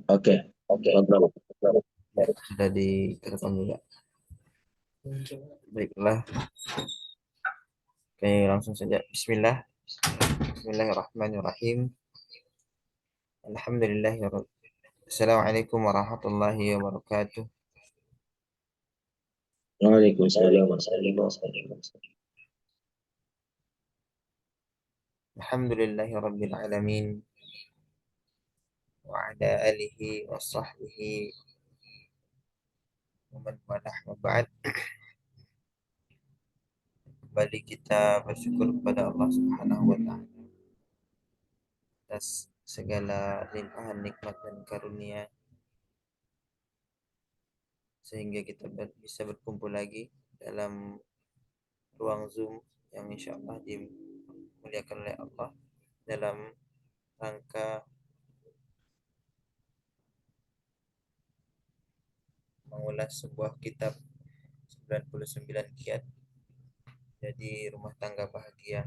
Oke, Fadal. Ya, sudah direkam juga. Baiklah, oke, langsung saja. Bismillah. Bismillahirrahmanirrahim. Alhamdulillahirabbil. Assalamualaikum warahmatullahi wabarakatuh. Waalaikumsalam warahmatullahi wabarakatuh. Alhamdulillahirabbil alamin wa ala alihi wa sahbihi wa man walah wa ba'd. Kembali kita bersyukur kepada Allah Subhanahu wa taala atas segala limpahan nikmat dan karunia sehingga kita bisa berkumpul lagi dalam ruang Zoom yang insya Allah dimuliakan oleh Allah dalam rangka mengulas sebuah kitab 99 kiat jadi rumah tangga bahagia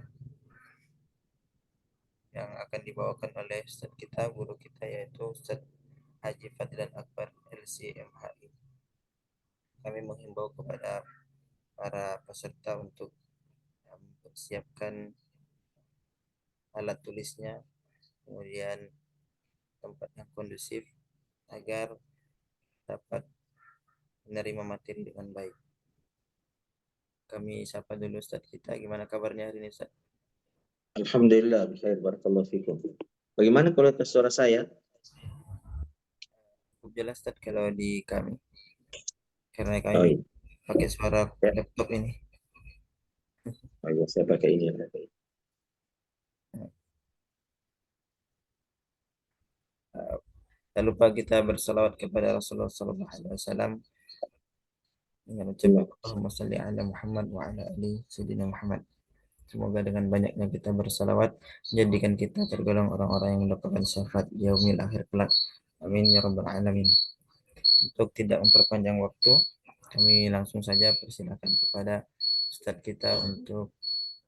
yang akan dibawakan oleh Ustadz kita, guru kita, yaitu Ustadz Haji Fadlan Akbar LCMHI. Kami menghimbau kepada para peserta untuk mempersiapkan alat tulisnya, kemudian tempat yang kondusif agar dapat menerima materi dengan baik. Kami sapa dulu Ustadz kita, gimana kabarnya hari ini Ustadz? Alhamdulillah, bikhair, barakallahu fikum. Bagaimana kualitas suara saya? Cukup jelas Ustadz kalau di kami, karena Oh kami iya, pakai suara ya. laptop ini. Oh, iya, saya pakai ini. Tak lupa kita bersalawat kepada Rasulullah SAW dengan ucapan Iya. Allahumma salli ala Muhammad wa ala ali Sayyidina Muhammad. Semoga dengan banyaknya kita bersalawat, jadikan kita tergolong orang-orang yang mendapatkan syafaat di yaumil akhir kelak. Amin ya rabbal alamin. Untuk tidak memperpanjang waktu, kami langsung saja persilakan kepada Ustadz kita untuk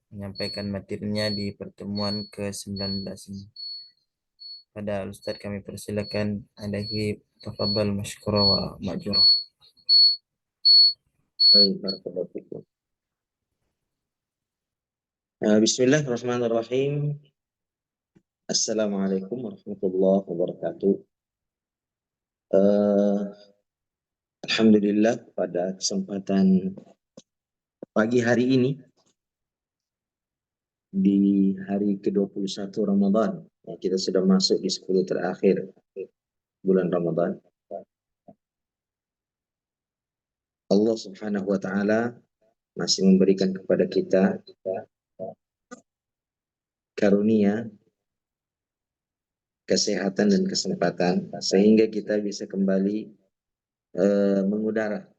menyampaikan materinya di pertemuan ke-19 ini. Pada Ustadz kami persilakan, alaihi tafadhal masykura wa ma'jura. Baik, barakallahu fikum. Bismillahirrahmanirrahim. Assalamualaikum warahmatullahi wabarakatuh. Eh, Alhamdulillah pada kesempatan pagi hari ini di hari ke-21 Ramadan. Ya, kita sudah masuk di 10 terakhir bulan Ramadan. Allah Subhanahu wa taala masih memberikan kepada kita karunia, kesehatan dan kesempatan sehingga kita bisa kembali mengudara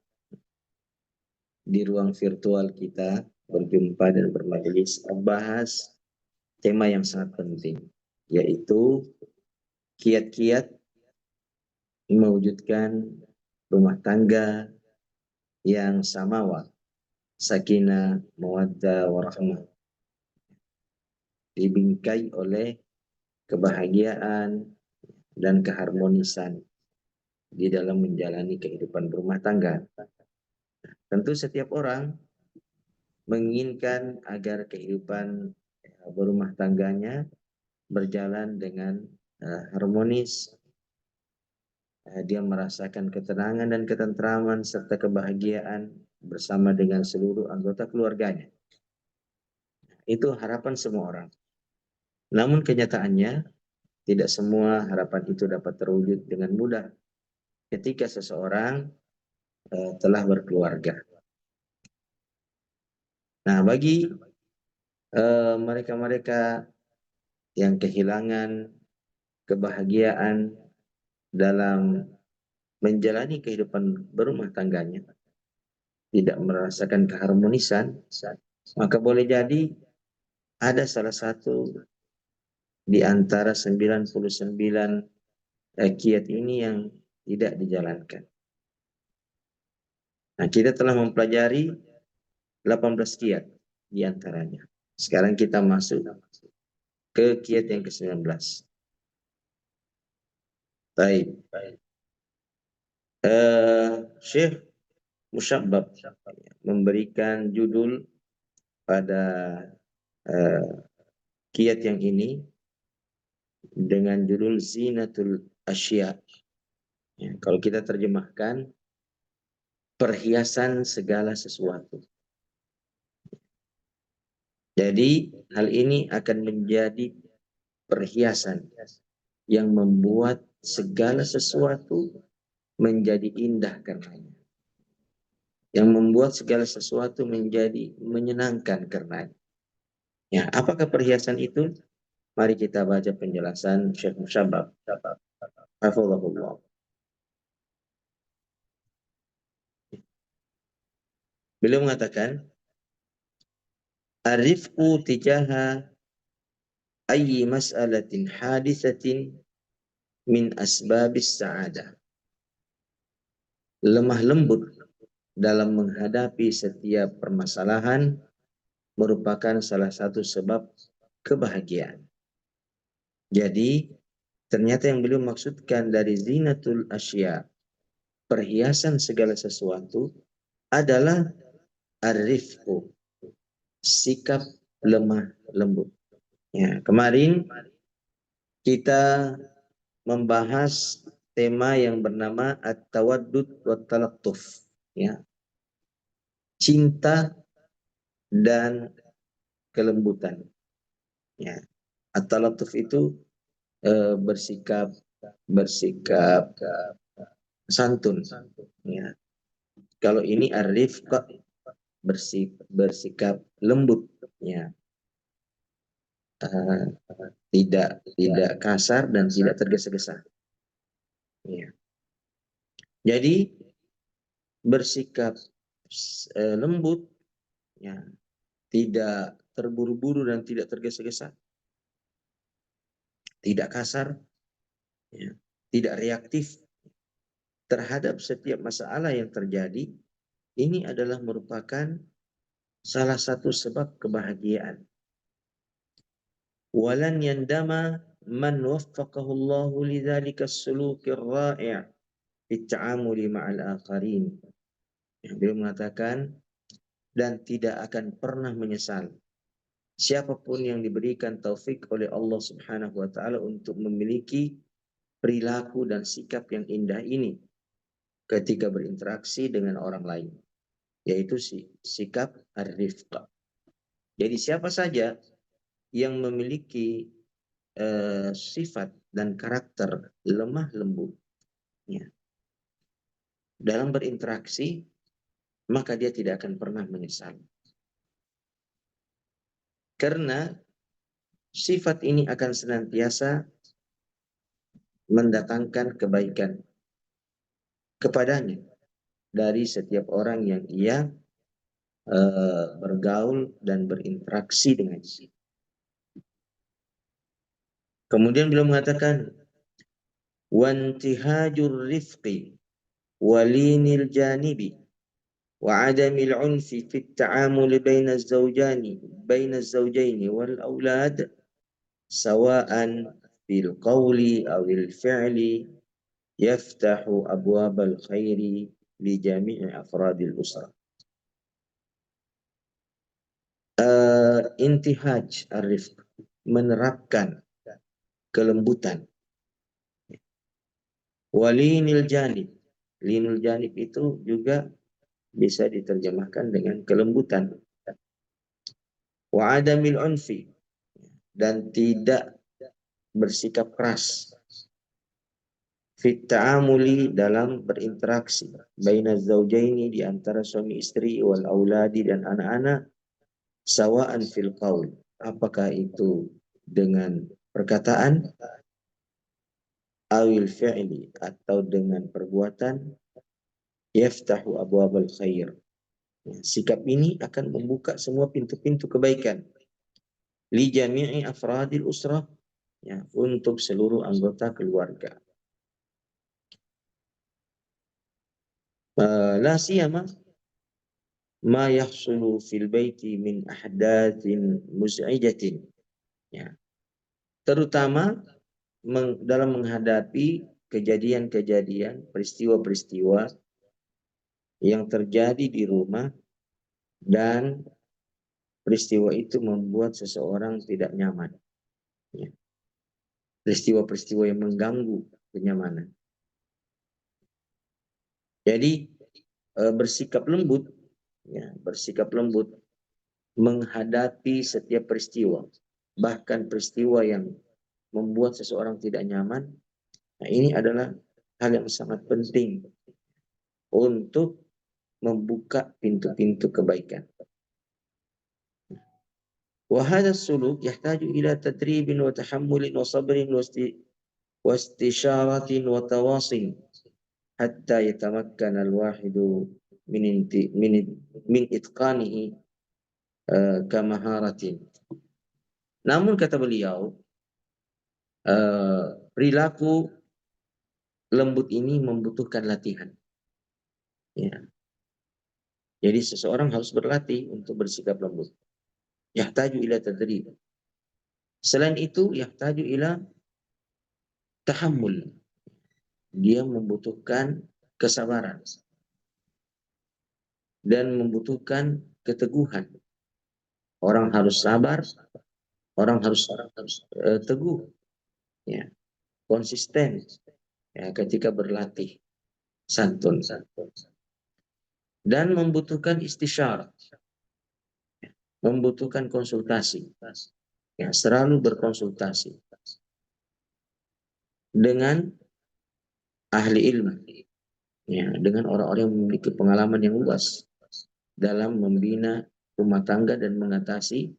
di ruang virtual kita, berjumpa dan bermajelis membahas tema yang sangat penting, yaitu kiat-kiat mewujudkan rumah tangga yang samawa, sakinah, mawaddah, warahmah, dibingkai oleh kebahagiaan dan keharmonisan di dalam menjalani kehidupan berumah tangga. Tentu setiap orang menginginkan agar kehidupan berumah tangganya berjalan dengan harmonis. Dia merasakan ketenangan dan ketentraman serta kebahagiaan bersama dengan seluruh anggota keluarganya. Itu harapan semua orang. Namun kenyataannya tidak semua harapan itu dapat terwujud dengan mudah ketika seseorang telah berkeluarga. Nah, bagi mereka-mereka yang kehilangan kebahagiaan dalam menjalani kehidupan berumah tangganya, tidak merasakan keharmonisan, maka boleh jadi ada salah satu di antara 99 kiat ini yang tidak dijalankan. Nah, kita telah mempelajari 18 kiat di antaranya. Sekarang kita masuk ke kiat yang ke-19. Baik. Syekh Musyabbab memberikan judul pada kiat yang ini dengan judul Zinatul Asya. Ya, kalau kita terjemahkan, perhiasan segala sesuatu. Jadi hal ini akan menjadi perhiasan yang membuat segala sesuatu menjadi indah karenanya. Yang membuat segala sesuatu menjadi menyenangkan karenanya. Ya, apakah perhiasan itu? Mari kita baca penjelasan Syekh Musyabbab. Hafizahullah. Beliau mengatakan, Arifku tijaha ayyi mas'alatin hadisatin min asbabis sa'adah. Lemah lembut dalam menghadapi setiap permasalahan merupakan salah satu sebab kebahagiaan. Jadi, ternyata yang beliau maksudkan dari zinatul asya, perhiasan segala sesuatu, adalah arifku, sikap lemah lembut. Ya, kemarin kita membahas tema yang bernama at-tawaddud wa talattuf, ya. Cinta dan kelembutan. Ya. At-talattuf itu bersikap santun. Ya. Kalau ini ar-rifqa, bersikap lembut. Ya. Tidak kasar dan tidak tergesa-gesa. Ya. Jadi bersikap lembut, ya, tidak terburu-buru dan tidak tergesa-gesa, tidak kasar, ya, tidak reaktif terhadap setiap masalah yang terjadi. Ini adalah merupakan salah satu sebab kebahagiaan. Walan yandama man waffaqahu Allahu lidzalika as-sulukir ra'i' fi at-ta'amuli ma'al akharin. Beliau mengatakan, dan tidak akan pernah menyesal siapapun yang diberikan taufik oleh Allah Subhanahu wa taala untuk memiliki perilaku dan sikap yang indah ini ketika berinteraksi dengan orang lain, yaitu sikap ar-rifqa. Jadi siapa saja yang memiliki sifat dan karakter lemah lembut, ya, dalam berinteraksi, maka dia tidak akan pernah menyesal. Karena sifat ini akan senantiasa mendatangkan kebaikan kepadanya dari setiap orang yang ia bergaul dan berinteraksi dengannya. Kemudian beliau mengatakan, wantihajur rifqi walinil janibi wa adamil unfi fit ta'amul baina az-zawjaini wal aulad sawa'an fil qawli awil fi'li yaftahu abwabal khairi li jami'i afradil usrah. Intihaj ar-rifq, menerapkan kelembutan. Walinil janib, linul janib itu juga bisa diterjemahkan dengan kelembutan. Wa adamil unfi, dan tidak bersikap keras. Fit ta'amuli, dalam berinteraksi, baina zaujaini, di antara suami istri, wal auladi, dan anak-anak, sawa'an fil qaul, apakah itu dengan perkataan, awil fi'li, atau dengan perbuatan, yaftahu abwabal khair. Sikap ini akan membuka semua pintu-pintu kebaikan li jami'i afradil usrah, ya, untuk seluruh anggota keluarga. La siyama ma yahsulu fil baiti min ahdatsin muz'ijatin, ya, terutama dalam menghadapi kejadian-kejadian, peristiwa-peristiwa yang terjadi di rumah dan peristiwa itu membuat seseorang tidak nyaman. Ya. Peristiwa-peristiwa yang mengganggu kenyamanan. Jadi bersikap lembut, ya, bersikap lembut menghadapi setiap peristiwa, bahkan peristiwa yang membuat seseorang tidak nyaman. Nah, ini adalah hal yang sangat penting untuk membuka pintu-pintu kebaikan. وهذا السلوك يحتاج إلى تدريب وتحمل وصبر واستشارة وتواصل حتى يتمكن الواحد من من إتقانه كمهارة. Namun kata beliau, perilaku lembut ini membutuhkan latihan. Ya. Jadi seseorang harus berlatih untuk bersikap lembut. Yahtaju ila tadrib. Selain itu, yahtaju ila tahammul. Dia membutuhkan kesabaran dan membutuhkan keteguhan. Orang harus sabar, orang harus teguh, ya, konsisten, ya, ketika berlatih santun, dan membutuhkan istisyarat, membutuhkan konsultasi, ya, selalu berkonsultasi dengan ahli ilmu, ya, dengan orang-orang yang memiliki pengalaman yang luas dalam membina rumah tangga dan mengatasi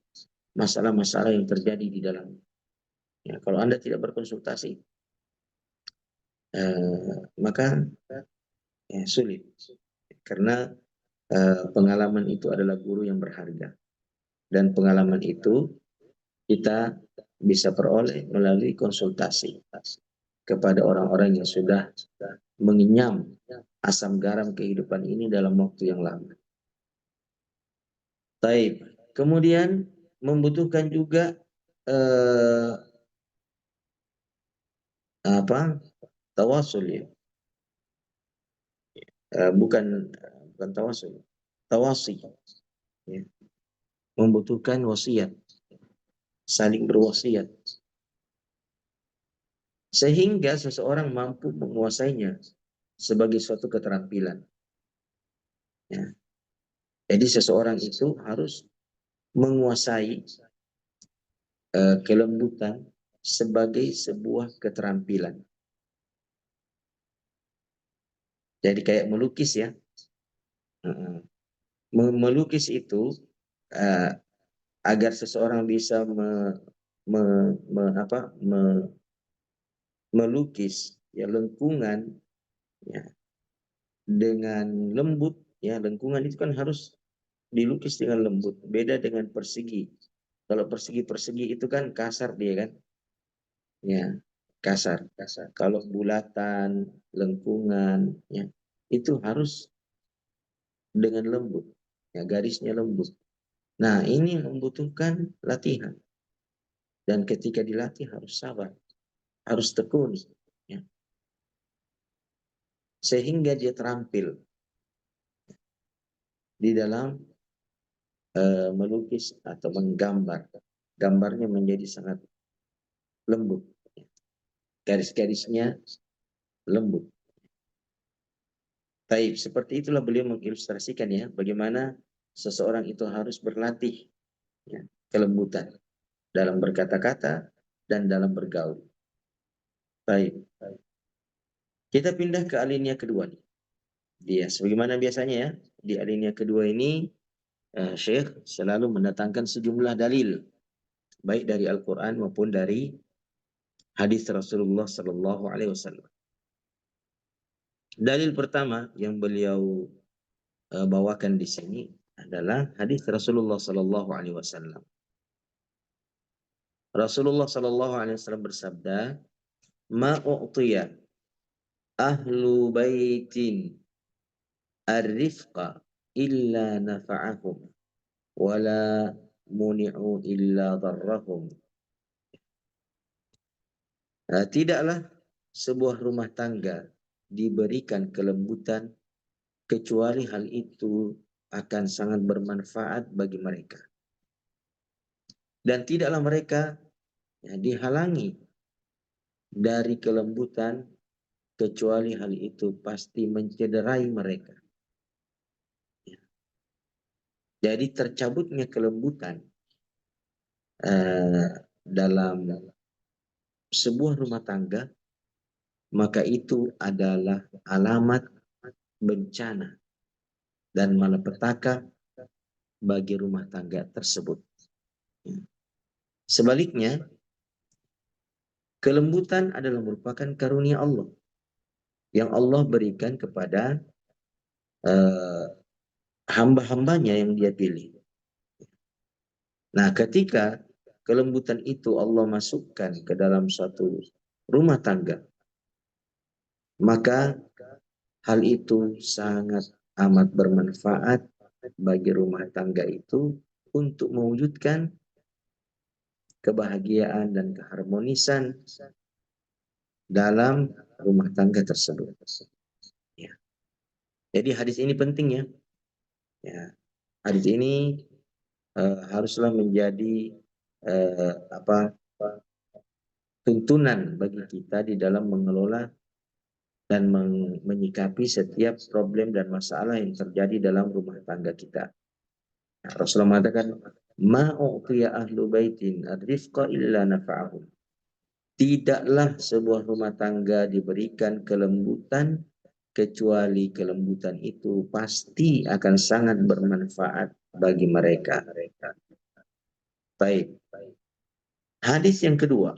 masalah-masalah yang terjadi di dalam. Ya, kalau Anda tidak berkonsultasi, maka ya, sulit. Karena pengalaman itu adalah guru yang berharga. Dan pengalaman itu kita bisa peroleh melalui konsultasi kepada orang-orang yang sudah mengenyam asam garam kehidupan ini dalam waktu yang lama. Taib. Kemudian membutuhkan juga tawasul, ya. Bukan tawasul, tawasi, ya. Membutuhkan wasiat, saling berwasiat, sehingga seseorang mampu menguasainya sebagai suatu keterampilan. Ya. Jadi seseorang itu harus menguasai kelembutan sebagai sebuah keterampilan. Jadi kayak melukis, ya. Melukis itu agar seseorang bisa melukis, ya, lengkungan, ya, dengan lembut, ya. Lengkungan itu kan harus dilukis dengan lembut, beda dengan persegi. Kalau persegi itu kan kasar dia, kan, ya, kasar. Kalau bulatan, lengkungan, ya, itu harus dengan lembut, ya, garisnya lembut. Nah, ini membutuhkan latihan, dan ketika dilatih harus sabar, harus tekun, ya, sehingga dia terampil di dalam melukis atau menggambar. Gambarnya menjadi sangat lembut, garis-garisnya lembut. Baik, seperti itulah beliau mengilustrasikan, ya, bagaimana seseorang itu harus berlatih, ya, kelembutan dalam berkata-kata dan dalam bergaul. Baik, kita pindah ke alinea kedua nih. Dia sebagaimana biasanya, ya, di alinea kedua ini Syekh selalu mendatangkan sejumlah dalil, baik dari Al-Quran maupun dari hadis Rasulullah Sallallahu Alaihi Wasallam. Dalil pertama yang beliau bawakan di sini adalah hadis Rasulullah Sallallahu Alaihi Wasallam. Rasulullah Sallallahu Alaihi Wasallam bersabda, "Ma u'tiya ahlu baitin ar-rifqa illa nafa'ahum, wala muni'u illa darrahum." Tidaklah sebuah rumah tangga diberikan kelembutan, kecuali hal itu akan sangat bermanfaat bagi mereka. Dan tidaklah mereka dihalangi dari kelembutan, kecuali hal itu pasti mencederai mereka. Jadi tercabutnya kelembutan dalam sebuah rumah tangga, maka itu adalah alamat bencana dan malapetaka bagi rumah tangga tersebut. Sebaliknya, kelembutan adalah merupakan karunia Allah yang Allah berikan kepada hamba-hambanya yang Dia pilih. Nah, ketika kelembutan itu Allah masukkan ke dalam suatu rumah tangga, maka hal itu sangat amat bermanfaat bagi rumah tangga itu untuk mewujudkan kebahagiaan dan keharmonisan dalam rumah tangga tersebut. Ya. Jadi hadis ini penting ya. Hadis ini haruslah menjadi tuntunan bagi kita di dalam mengelola dan menyikapi setiap problem dan masalah yang terjadi dalam rumah tangga kita. Rasulullah mengatakan, ma'u'tiya ahlu baitin ar-rifqa illa nafa'ahum. Tidaklah sebuah rumah tangga diberikan kelembutan, kecuali kelembutan itu pasti akan sangat bermanfaat bagi mereka. Baik. Hadis yang kedua,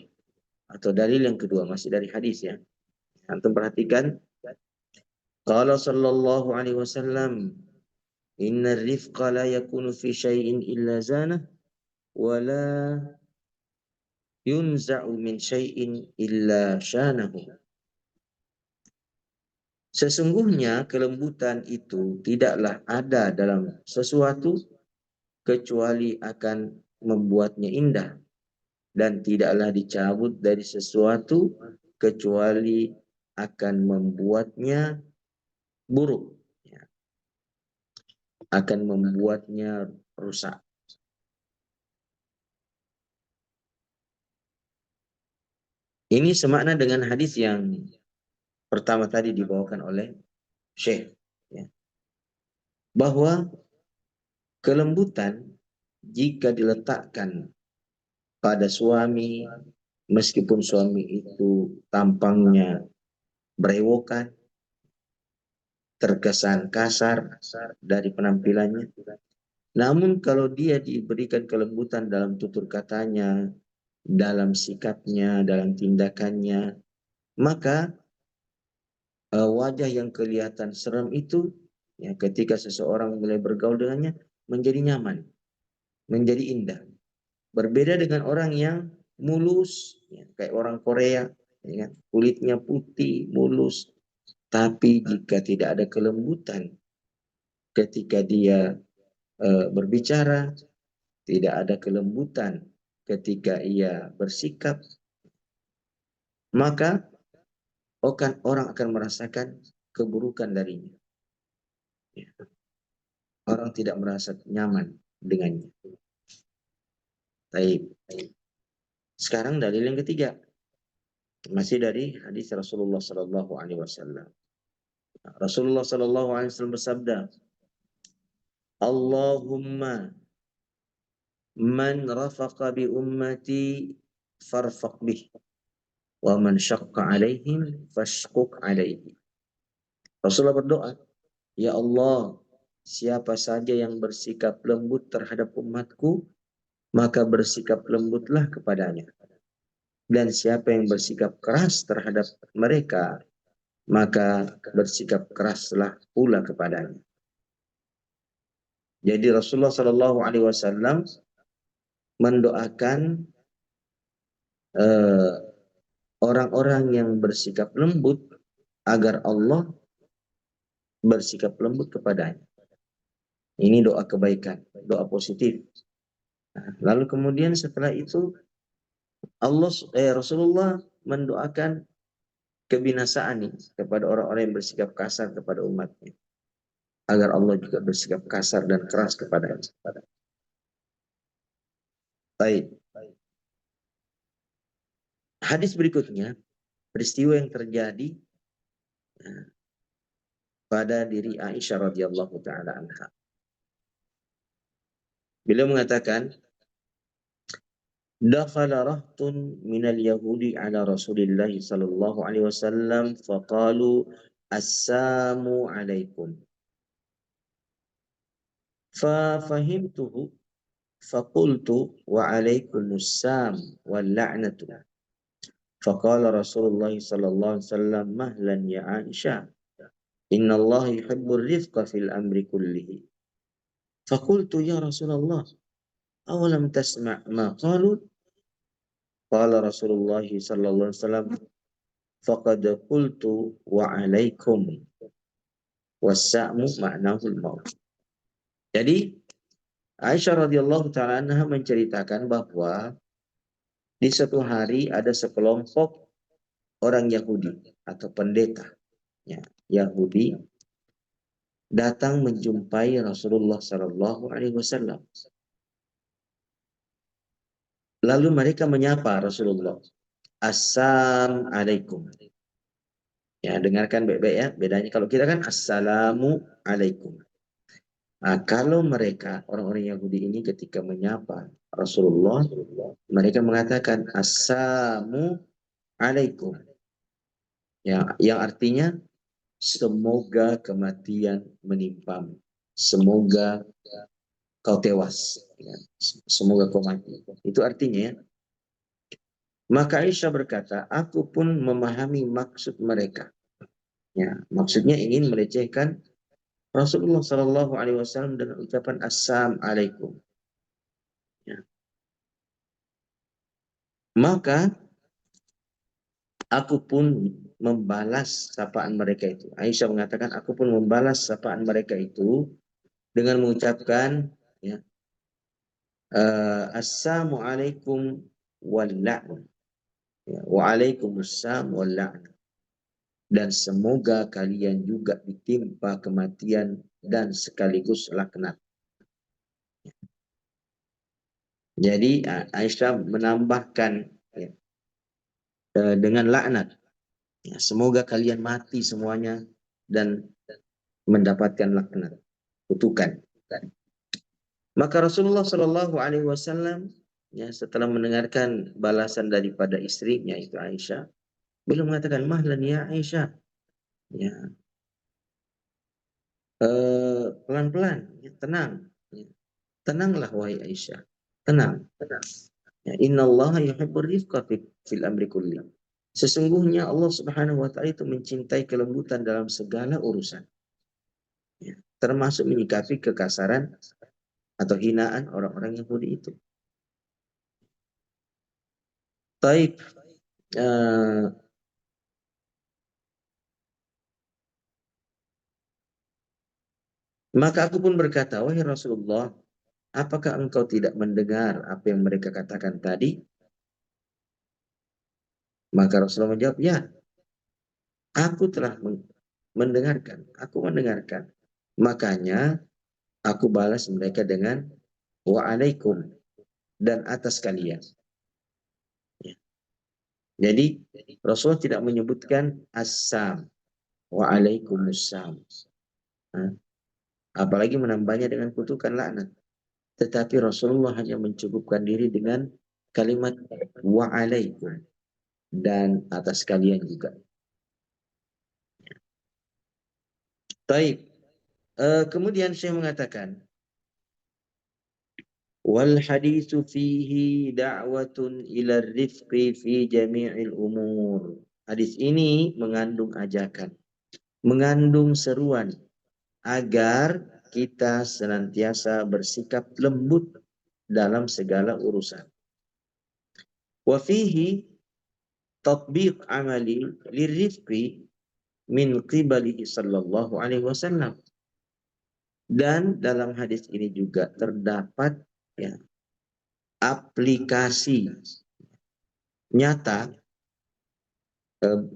atau dalil yang kedua, masih dari hadis ya. Antum perhatikan. Qala sallallahu alaihi wasallam, inna rifqa la yakunu fi syai'in illa zanah, wa la yunza'u min syai'in illa syanahu. Sesungguhnya kelembutan itu tidaklah ada dalam sesuatu kecuali akan membuatnya indah, dan tidaklah dicabut dari sesuatu kecuali akan membuatnya buruk, akan membuatnya rusak. Ini semakna dengan hadis yang pertama tadi dibawakan oleh Syekh, ya, bahwa kelembutan jika diletakkan pada suami, meskipun suami itu tampangnya berewokan, terkesan kasar dari penampilannya, namun kalau dia diberikan kelembutan dalam tutur katanya, dalam sikapnya, dalam tindakannya, maka wajah yang kelihatan seram itu, ya, ketika seseorang mulai bergaul dengannya, menjadi nyaman, menjadi indah. Berbeda dengan orang yang mulus, ya, kayak orang Korea, ya, kulitnya putih, mulus. Tapi jika tidak ada kelembutan ketika dia berbicara, tidak ada kelembutan ketika ia bersikap, maka orang akan merasakan keburukan darinya. Ya. Orang tidak merasa nyaman dengannya. Baik. Sekarang dalil yang ketiga, masih dari hadis Rasulullah Sallallahu Alaihi Wasallam. Rasulullah Sallallahu Alaihi Wasallam bersabda, Allahumma man rafaqa bi ummati farfaq bih, wa man syaqqa alaihim fashquq alaihi. Rasulullah berdoa, ya Allah, siapa saja yang bersikap lembut terhadap umatku, maka bersikap lembutlah kepadanya. Dan siapa yang bersikap keras terhadap mereka, maka bersikap keraslah pula kepadanya. Jadi Rasulullah Shallallahu Alaihi Wasallam mendoakan orang-orang yang bersikap lembut agar Allah bersikap lembut kepadanya. Ini doa kebaikan, doa positif. Lalu kemudian setelah itu Rasulullah mendoakan kebinasaan nih kepada orang-orang yang bersikap kasar kepada umatnya, agar Allah juga bersikap kasar dan keras kepada. Baik. Hadis berikutnya, peristiwa yang terjadi pada diri Aisyah radhiyallahu taala anha. Beliau mengatakan, dakhala rahtun minal yahudi ala Rasulillah sallallahu alaihi wasallam faqalu assalamu alaikum. Fa fahimtuhu faqultu wa alaikumussalam wal la'natu. Faqala Rasulullah sallallahu alaihi wasallam mahlan ya Aisyah. Inna Allah yuhibbur rifqa fil amri kullihi. Faqultu ya Rasulullah awalam tasma' ma qalu. Qala Rasulullah sallallahu alaihi wasallam faqad qultu wa alaikum wassa'mu ma'nahu al-maut. Jadi Aisyah radhiyallahu taala anha menceritakan bahwa di suatu hari ada sekelompok orang Yahudi atau pendeta ya, Yahudi datang menjumpai Rasulullah sallallahu alaihi wasallam. Lalu mereka menyapa Rasulullah, Assalamualaikum. Ya, dengarkan baik-baik ya. Bedanya kalau kita kan Assalamualaikum. Nah, kalau mereka, orang-orang Yahudi ini ketika menyapa Rasulullah, mereka mengatakan Assalamualaikum. Ya, yang artinya semoga kematian menimpamu. Semoga kau tewas. Ya, semoga kau mati. Itu artinya ya. Maka Aisyah berkata, aku pun memahami maksud mereka. Ya, maksudnya ingin melecehkan Rasulullah Shallallahu Alaihi Wasallam dengan ucapan Assalamualaikum. Ya. Maka aku pun membalas sapaan mereka itu. Aisyah mengatakan, aku pun membalas sapaan mereka itu dengan mengucapkan, ya, Assalamualaikum wal-la'nah. Ya, Waalaikumsalam wal-la'nah. Dan semoga kalian juga ditimpa kematian dan sekaligus laknat. Jadi Aisyah menambahkan ya, dengan laknat. Ya, semoga kalian mati semuanya dan mendapatkan laknat, kutukan. Maka Rasulullah Shallallahu Alaihi Wasallam ya, setelah mendengarkan balasan daripada istrinya itu Aisyah, beliau mengatakan mahlan ya Aisyah, ya pelan-pelan, ya, tenang, ya. Tenanglah wahai Aisyah, tenang, tenang. Ya, innallaha yuhibbur rifqa fil amri kulli. Sesungguhnya Allah Subhanahu wa taala itu mencintai kelembutan dalam segala urusan. Ya, termasuk menyikapi kekasaran atau hinaan orang-orang Yahudi itu. Taib, maka aku pun berkata, wahai Rasulullah, apakah engkau tidak mendengar apa yang mereka katakan tadi? Maka Rasulullah menjawab, ya, aku telah mendengarkan, aku mendengarkan. Makanya aku balas mereka dengan wa'alaikum dan atas kalian. Ya. Jadi Rasulullah tidak menyebutkan assam wa'alaikumussalam. Apalagi menambahnya dengan kutukan laknat. Tetapi Rasulullah hanya mencukupkan diri dengan kalimat wa'alaikum dan atas kalian juga. Baik. Kemudian saya mengatakan wal haditsu fihi da'watun ila rifqi fi jami'il umur. Hadis ini mengandung ajakan, mengandung seruan agar kita senantiasa bersikap lembut dalam segala urusan. Wa fihi tatbiq amali lirifqi min qibalihi sallallahu alaihi wasallam. Dan dalam hadis ini juga terdapat ya, aplikasi nyata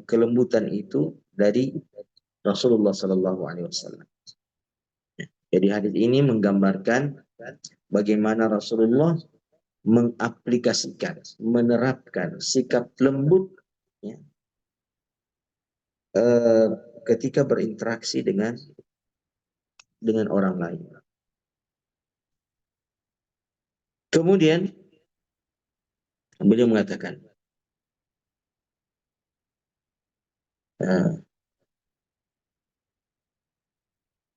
kelembutan itu dari Rasulullah Sallallahu Alaihi Wasallam. Jadi hadis ini menggambarkan bagaimana Rasulullah mengaplikasikan, menerapkan sikap lembut ya, ketika berinteraksi dengan orang lain. Kemudian beliau mengatakan,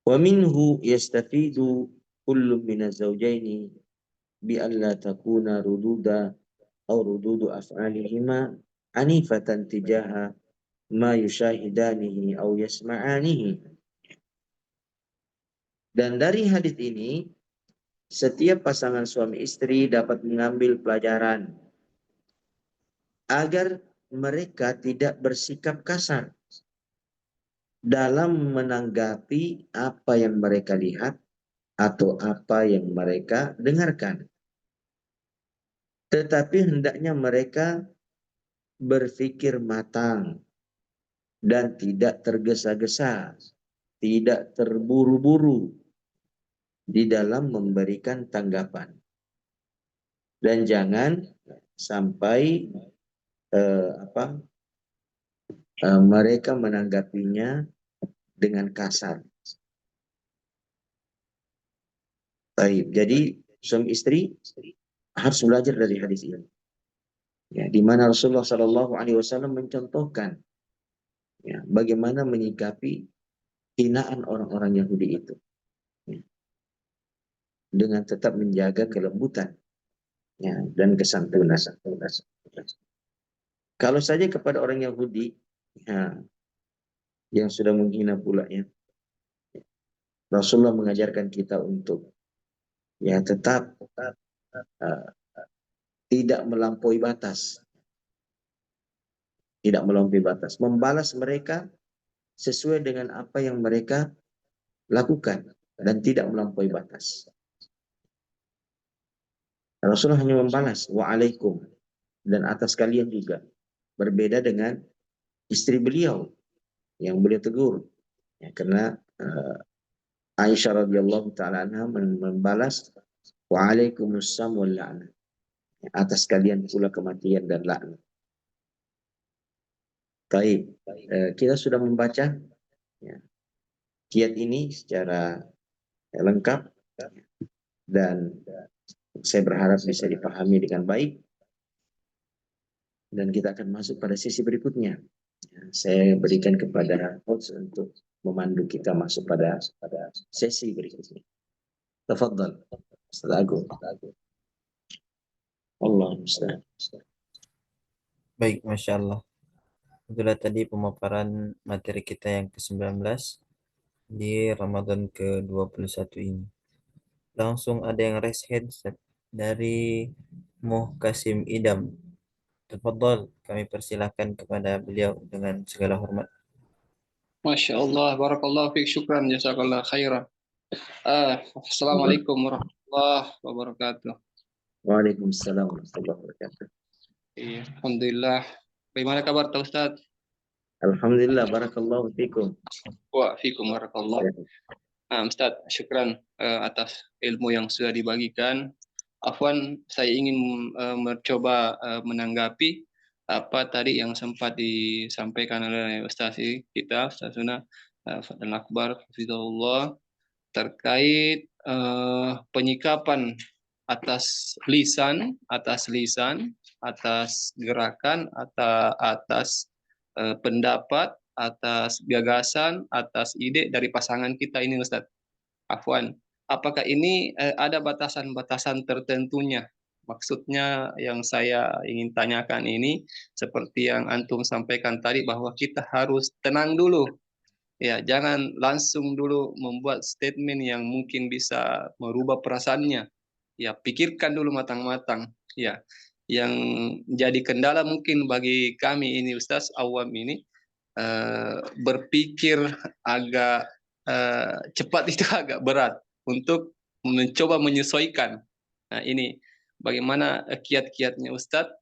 wa minhu yastafidu kullu min az-zawjaini bi alla takuna rududa aw rududu af'alihima anifatan tijaha ma yushahidanihi aw yasma'anihi. Dan dari hadis ini setiap pasangan suami istri dapat mengambil pelajaran agar mereka tidak bersikap kasar dalam menanggapi apa yang mereka lihat atau apa yang mereka dengarkan. Tetapi hendaknya mereka berpikir matang dan tidak tergesa-gesa, tidak terburu-buru di dalam memberikan tanggapan. Dan jangan sampai mereka menanggapinya dengan kasar. Baik, jadi suami istri harus belajar dari hadis ini. Ya, di mana Rasulullah Shallallahu Alaihi Wasallam mencontohkan ya, bagaimana menyikapi hinaan orang-orang Yahudi itu, ya, dengan tetap menjaga kelembutan ya, dan kesantunan. Kalau saja kepada orang Yahudi ya, yang sudah menghina pula ya, Rasulullah mengajarkan kita untuk ya tetap tidak melampaui batas, membalas mereka sesuai dengan apa yang mereka lakukan dan tidak melampaui batas. Rasulullah hanya membalas wa'alaikum dan atas kalian juga. Berbeda dengan istri beliau yang beliau tegur ya, karena Aisyah radhiyallahu taala anha membalas wa'alaikumussalam wal la'nah, atas kalian pula kematian dan laknat. Baik, kita sudah membaca ya, kiat ini secara lengkap dan saya berharap bisa dipahami dengan baik, dan kita akan masuk pada sesi berikutnya. Saya berikan kepada host untuk memandu kita masuk pada sesi berikutnya. Tafadhal, Ustaz Agung. Allah musta'an. Baik, Masya Allah. Itulah tadi pemaparan materi kita yang ke-19 di Ramadan ke-21 ini. Langsung ada yang raise hand dari Muhkasim Idam. Tafadhal, kami persilahkan kepada beliau dengan segala hormat. Masya Allah, barakallahu fiik, syukran, jazakallah khairan. Assalamualaikum warahmatullahi wabarakatuh. Waalaikumsalam warahmatullahi wabarakatuh. Iya, alhamdulillah. Bagaimana kabar Pak Ustaz? Alhamdulillah, barakallahu fikum. Wa fikum barakallah. Ustaz, syukran atas ilmu yang sudah dibagikan. Afwan, saya ingin mencoba menanggapi apa tadi yang sempat disampaikan oleh Ustaz kita, Ustaz Suna Fadlan Akbar, Hafizahullah, terkait penyikapan atas lisan, atas gerakan, atas pendapat, atas gagasan, atas ide dari pasangan kita ini, Ustaz. Afwan, apakah ini ada batasan-batasan tertentunya? Maksudnya yang saya ingin tanyakan ini, seperti yang Antum sampaikan tadi, bahwa kita harus tenang dulu. Ya, jangan langsung dulu membuat statement yang mungkin bisa merubah perasaannya. Ya, pikirkan dulu matang-matang. Ya, yang jadi kendala mungkin bagi kami ini, Ustaz awam ini, berpikir agak cepat itu agak berat untuk mencoba menyesuaikan. Nah, ini bagaimana kiat-kiatnya Ustadz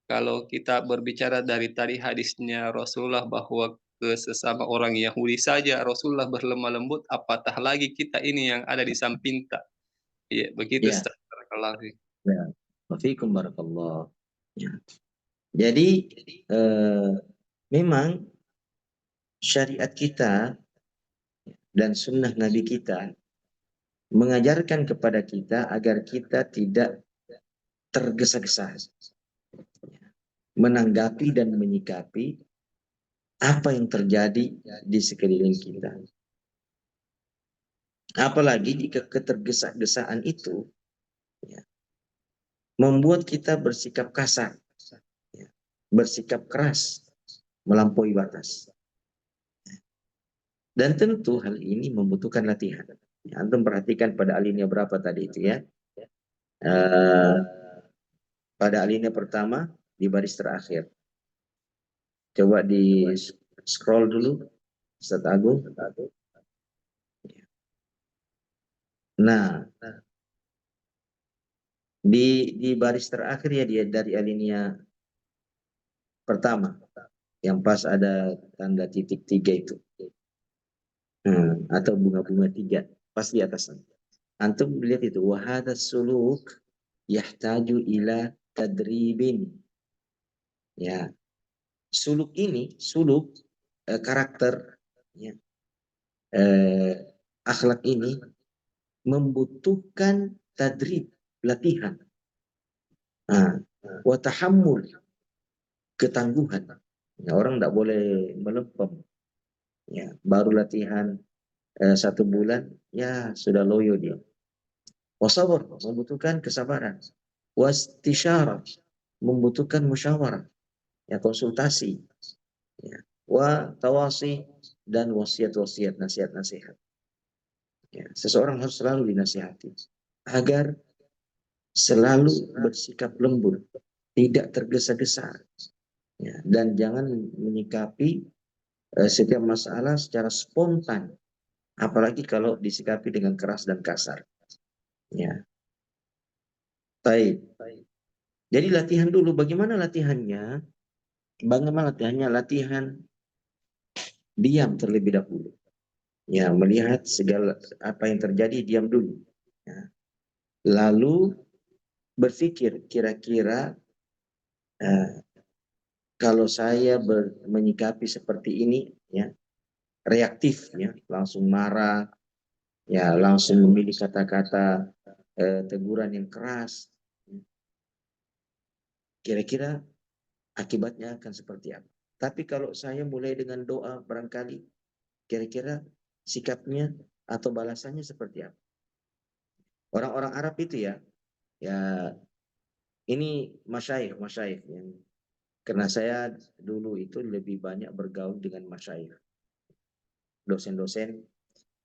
kalau kita berbicara dari tadi hadisnya Rasulullah bahwa ke sesama orang Yahudi saja Rasulullah berlemah lembut, apatah lagi kita ini yang ada di samping kita. Iya, begitu Ya, Ustaz. Barakallahu fiik. ya. Wafikum barakallah. Ya. Jadi eh, memang syariat kita dan sunnah Nabi kita mengajarkan kepada kita agar kita tidak tergesa-gesa menanggapi dan menyikapi apa yang terjadi di sekeliling kita. Apalagi jika ketergesa-gesaan itu ya, membuat kita bersikap kasar, ya, bersikap keras, melampaui batas. Dan tentu hal ini membutuhkan latihan. Ya, antum perhatikan pada alinea berapa tadi itu ya. Pada alinea pertama di baris terakhir. Coba di scroll dulu, Ustaz Agung. Nah, di baris terakhir ya dia dari alinea pertama yang pas ada tanda titik 3 itu. Atau bunga-bunga 3 pas di atas. Antum lihat itu wahada suluk yahtaju ila tadribin. Ya, suluk ini, karakter ya, akhlak ini membutuhkan tadrib, latihan. Wa tahammul, ketangguhan. Ya, orang tidak boleh melempem. Ya, baru latihan 1 bulan, ya sudah loyo dia. Wasabar, membutuhkan kesabaran. Wastisyarah, membutuhkan musyawarah, ya konsultasi. Ya. Wa tawasi, dan wasiat-wasiat, nasihat-nasihat. Ya, seseorang harus selalu dinasihati agar selalu bersikap lembut, tidak tergesa-gesa, ya, dan jangan menyikapi setiap masalah secara spontan, apalagi kalau disikapi dengan keras dan kasar. Ya, baik. Jadi latihan dulu. Bagaimana latihannya? Bagaimana latihannya? Latihan diam terlebih dahulu. Ya, melihat segala apa yang terjadi, diam dulu. Ya. Lalu berpikir kira-kira kalau saya menyikapi seperti ini, ya reaktif, ya langsung marah, ya langsung memilih kata-kata teguran yang keras, kira-kira akibatnya akan seperti apa. Tapi kalau saya mulai dengan doa, barangkali kira-kira sikapnya atau balasannya seperti apa. Orang-orang Arab itu ya ini masyayikh yang karena saya dulu itu lebih banyak bergaul dengan masyayikh, dosen-dosen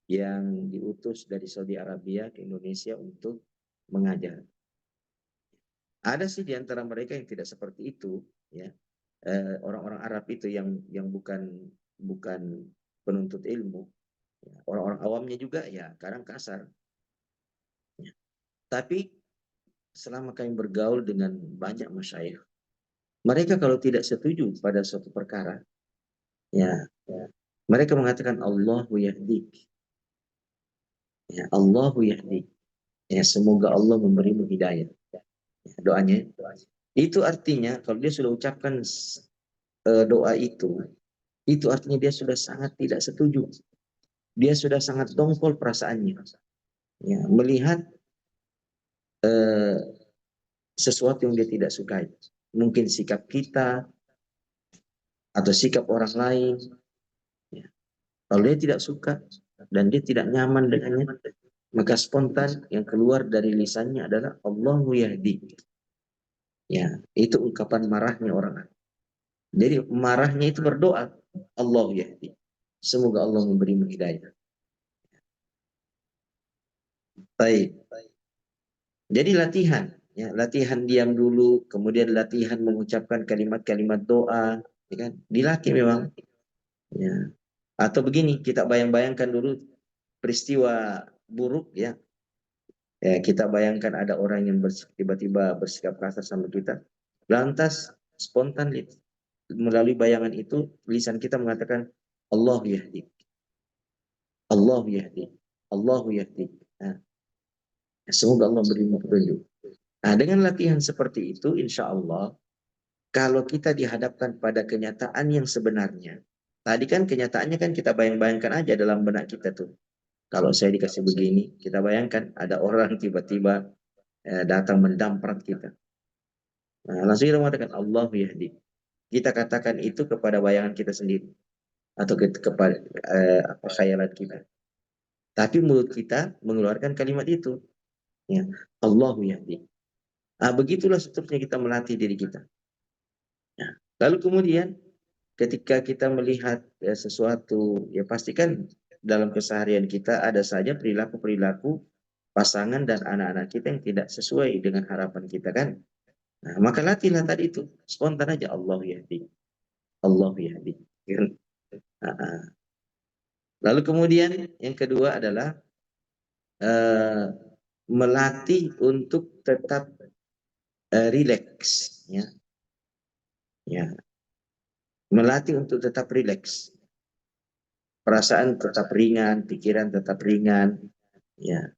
yang diutus dari Saudi Arabia ke Indonesia untuk mengajar. Ada sih di antara mereka yang tidak seperti itu, ya. Orang-orang Arab itu yang bukan penuntut ilmu, ya. Orang-orang awamnya juga ya kadang kasar. Ya. Tapi selama kami bergaul dengan banyak masyayikh, mereka kalau tidak setuju pada suatu perkara, ya, mereka mengatakan Allahu yahdik. Ya, Allahu yahdik. Ya, semoga Allah memberimu hidayah. Ya, doanya. Itu artinya kalau dia sudah ucapkan doa itu artinya dia sudah sangat tidak setuju. Dia sudah sangat dongkol perasaannya. Ya, melihat sesuatu yang dia tidak sukai. Mungkin sikap kita atau sikap orang lain. Ya. Kalau dia tidak suka dan dia tidak nyaman dengannya, maka spontan yang keluar dari lisannya adalah Allahu yahdi. Ya, itu ungkapan marahnya orang. Jadi marahnya itu berdoa, Allahu yahdi. Semoga Allah memberimu hidayah. Baik. Jadi latihan, ya, latihan diam dulu, kemudian latihan mengucapkan kalimat-kalimat doa, ya kan? Dilatih memang. Ya. Atau begini, kita bayang-bayangkan dulu peristiwa buruk, ya. Ya, kita bayangkan ada orang yang tiba-tiba bersikap kasar sama kita. Lantas spontan melalui bayangan itu lisan kita mengatakan Allah yahdi, Allah yahdi, Allah yahdi. Nah, semoga Allah beri petunjuk. Nah, dengan latihan seperti itu, insya Allah, kalau kita dihadapkan pada kenyataan yang sebenarnya, tadi kan kenyataannya kan kita bayang-bayangkan aja dalam benak kita tuh. Kalau saya dikasih begini, kita bayangkan ada orang tiba-tiba datang mendamprat kita. Nah, langsung kita mengatakan Allah yahdi. Kita katakan itu kepada bayangan kita sendiri atau kepada khayalan kita. Tapi mulut kita mengeluarkan kalimat itu. Ya, Allah yahdi. Nah, begitulah seterusnya kita melatih diri kita. Nah, lalu kemudian ketika kita melihat sesuatu, ya pastikan dalam keseharian kita ada saja perilaku-perilaku pasangan dan anak-anak kita yang tidak sesuai dengan harapan kita kan. Nah, maka latihlah tadi itu, spontan aja Allah yahdi. Allah yahdi. Lalu kemudian yang kedua adalah melatih untuk tetap rileks, ya. Ya. Melatih untuk tetap rileks. Perasaan tetap ringan, pikiran tetap ringan, ya.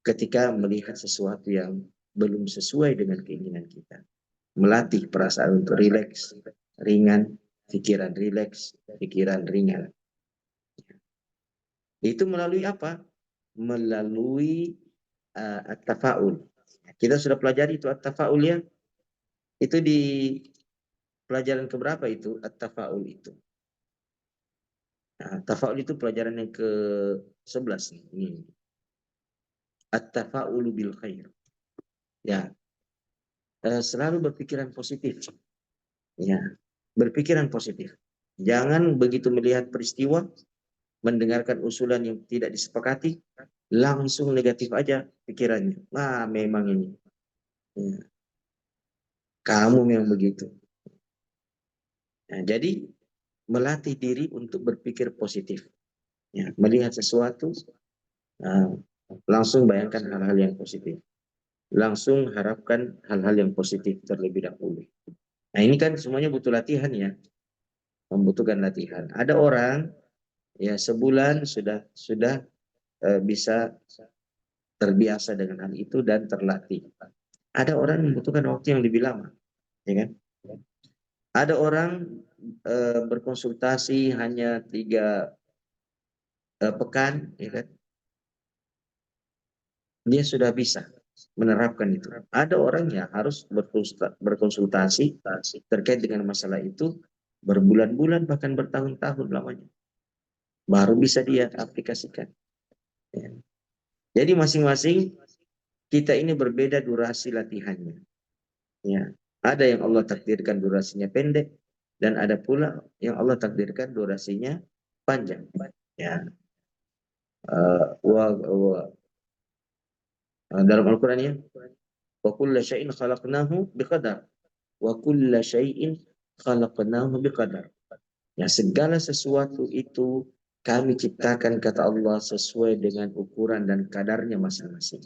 Ketika melihat sesuatu yang belum sesuai dengan keinginan kita. Melatih perasaan untuk rileks, ringan, pikiran rileks, pikiran ringan. Itu melalui apa? Melalui at-tafaul. Kita sudah pelajari itu at-tafaul ya. Itu di pelajaran keberapa itu at-tafaul itu? Nah, tafaul itu pelajaran yang ke-11 ini. At-tafaulu bil khair. Ya. Selalu berpikiran positif. Ya, berpikiran positif. Jangan begitu melihat peristiwa, mendengarkan usulan yang tidak disepakati, langsung negatif aja pikirannya. Nah, memang ini. Ya. Kamu memang begitu. Nah, jadi melatih diri untuk berpikir positif. Ya, melihat sesuatu, langsung bayangkan hal-hal yang positif. Langsung harapkan hal-hal yang positif terlebih dahulu. Nah, ini kan semuanya butuh latihan ya. Membutuhkan latihan. Ada orang ya sebulan sudah bisa terbiasa dengan hal itu dan terlatih. Ada orang membutuhkan waktu yang lebih lama, ya kan? Ada orang berkonsultasi hanya 3 pekan, ya kan? Dia sudah bisa menerapkan itu. Ada orang yang harus berkonsultasi terkait dengan masalah itu berbulan-bulan bahkan bertahun-tahun lamanya. Baru bisa dia aplikasikan. Ya. Jadi masing-masing kita ini berbeda durasi latihannya. Ya. Ada yang Allah takdirkan durasinya pendek dan ada pula yang Allah takdirkan durasinya panjang. Ya. Dalam Al-Quran ya, wa kulla syai'in khalaqnahu biqadar. Wa kulla syai'in khalaqnahu biqadar. Ya, segala sesuatu itu kami ciptakan kata Allah sesuai dengan ukuran dan kadarnya masing-masing.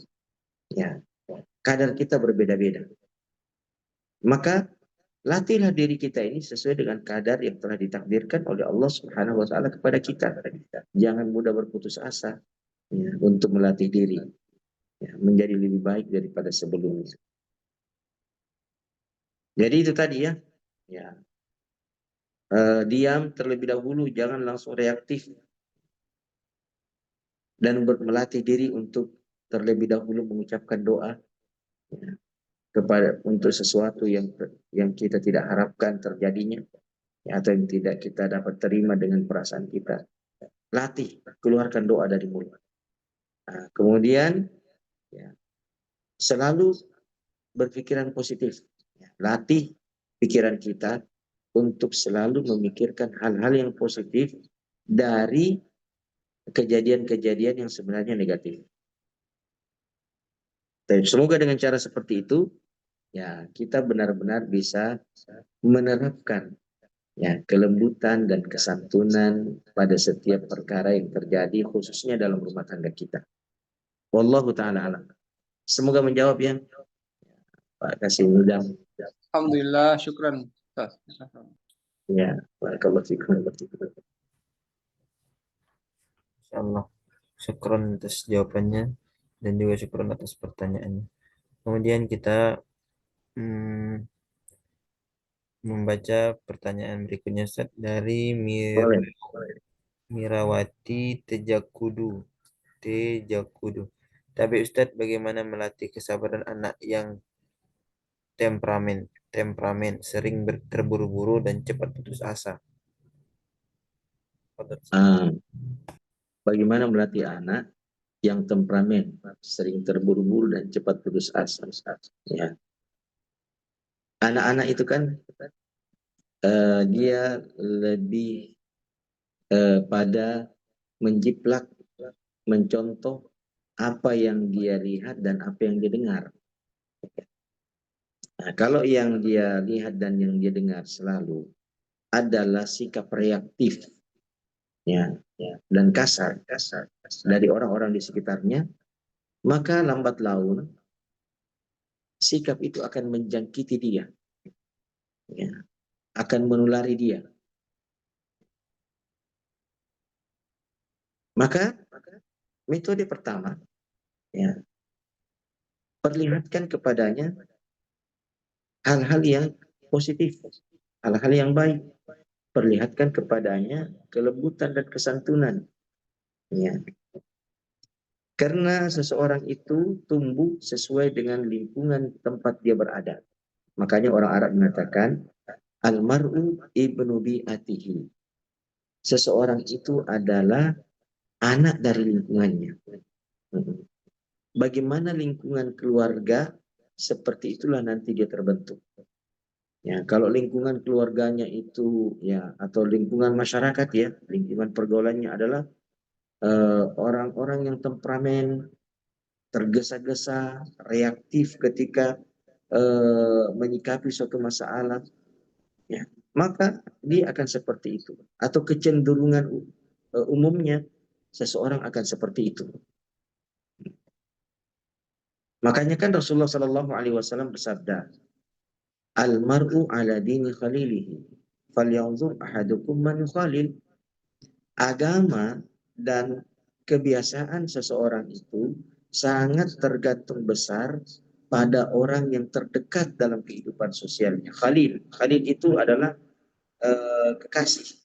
Ya, kadar kita berbeda-beda. Maka latihlah diri kita ini sesuai dengan kadar yang telah ditakdirkan oleh Allah Subhanahu wa taala kepada kita. Jangan mudah berputus asa ya, untuk melatih diri ya, menjadi lebih baik daripada sebelumnya. Jadi itu tadi ya. Ya. Diam terlebih dahulu, jangan langsung reaktif. Dan melatih diri untuk terlebih dahulu mengucapkan doa ya, untuk sesuatu yang kita tidak harapkan terjadinya ya, atau yang tidak kita dapat terima dengan perasaan kita. Latih, keluarkan doa dari mulut. Nah, kemudian ya, selalu berpikiran positif. Ya, latih pikiran kita untuk selalu memikirkan hal-hal yang positif dari kejadian-kejadian yang sebenarnya negatif. Dan semoga dengan cara seperti itu, ya kita benar-benar bisa menerapkan ya kelembutan dan kesantunan pada setiap perkara yang terjadi, khususnya dalam rumah tangga kita. Wallahu ta'ala alam. Semoga menjawab ya, Pak Kasim Udang. Alhamdulillah, syukran. Ustaz. Ya, barakallahu fikum. Insyaallah. Syukron atas jawabannya dan juga syukron atas pertanyaannya. Kemudian kita membaca pertanyaan berikutnya Ustaz dari Boleh. Mirawati Tejakudu. Tapi Ustadz, bagaimana melatih kesabaran anak yang temperamen, sering terburu-buru dan cepat putus asa? Ah, bagaimana melatih anak yang temperamen, sering terburu-buru dan cepat putus asa? Ya, anak-anak itu kan dia lebih pada menjiplak, mencontoh apa yang dia lihat dan apa yang dia dengar. Nah, kalau yang dia lihat dan yang dia dengar selalu adalah sikap reaktif, ya, dan kasar dari orang-orang di sekitarnya, maka lambat laun sikap itu akan menjangkiti dia, ya, akan menulari dia. Maka metode pertama, ya, perlihatkan kepadanya hal-hal yang positif, hal-hal yang baik. Perlihatkan kepadanya kelembutan dan kesantunan. Ya. Karena seseorang itu tumbuh sesuai dengan lingkungan tempat dia berada. Makanya orang Arab mengatakan, Al-mar'u ibnu bi'atihi. Seseorang itu adalah anak dari lingkungannya. Bagaimana lingkungan keluarga, seperti itulah nanti dia terbentuk. Ya, kalau lingkungan keluarganya itu, ya, atau lingkungan masyarakat, ya, lingkungan pergaulannya adalah orang-orang yang temperamen, tergesa-gesa, reaktif ketika menyikapi suatu masalah, ya, maka dia akan seperti itu. Atau kecenderungan umumnya seseorang akan seperti itu. Makanya kan Rasulullah Shallallahu Alaihi Wasallam bersabda, Al-mar'u ala dini khalilihi, falyanzur ahadukum man yukhalil. Agama dan kebiasaan seseorang itu sangat tergantung besar pada orang yang terdekat dalam kehidupan sosialnya. Khalil itu adalah kekasih.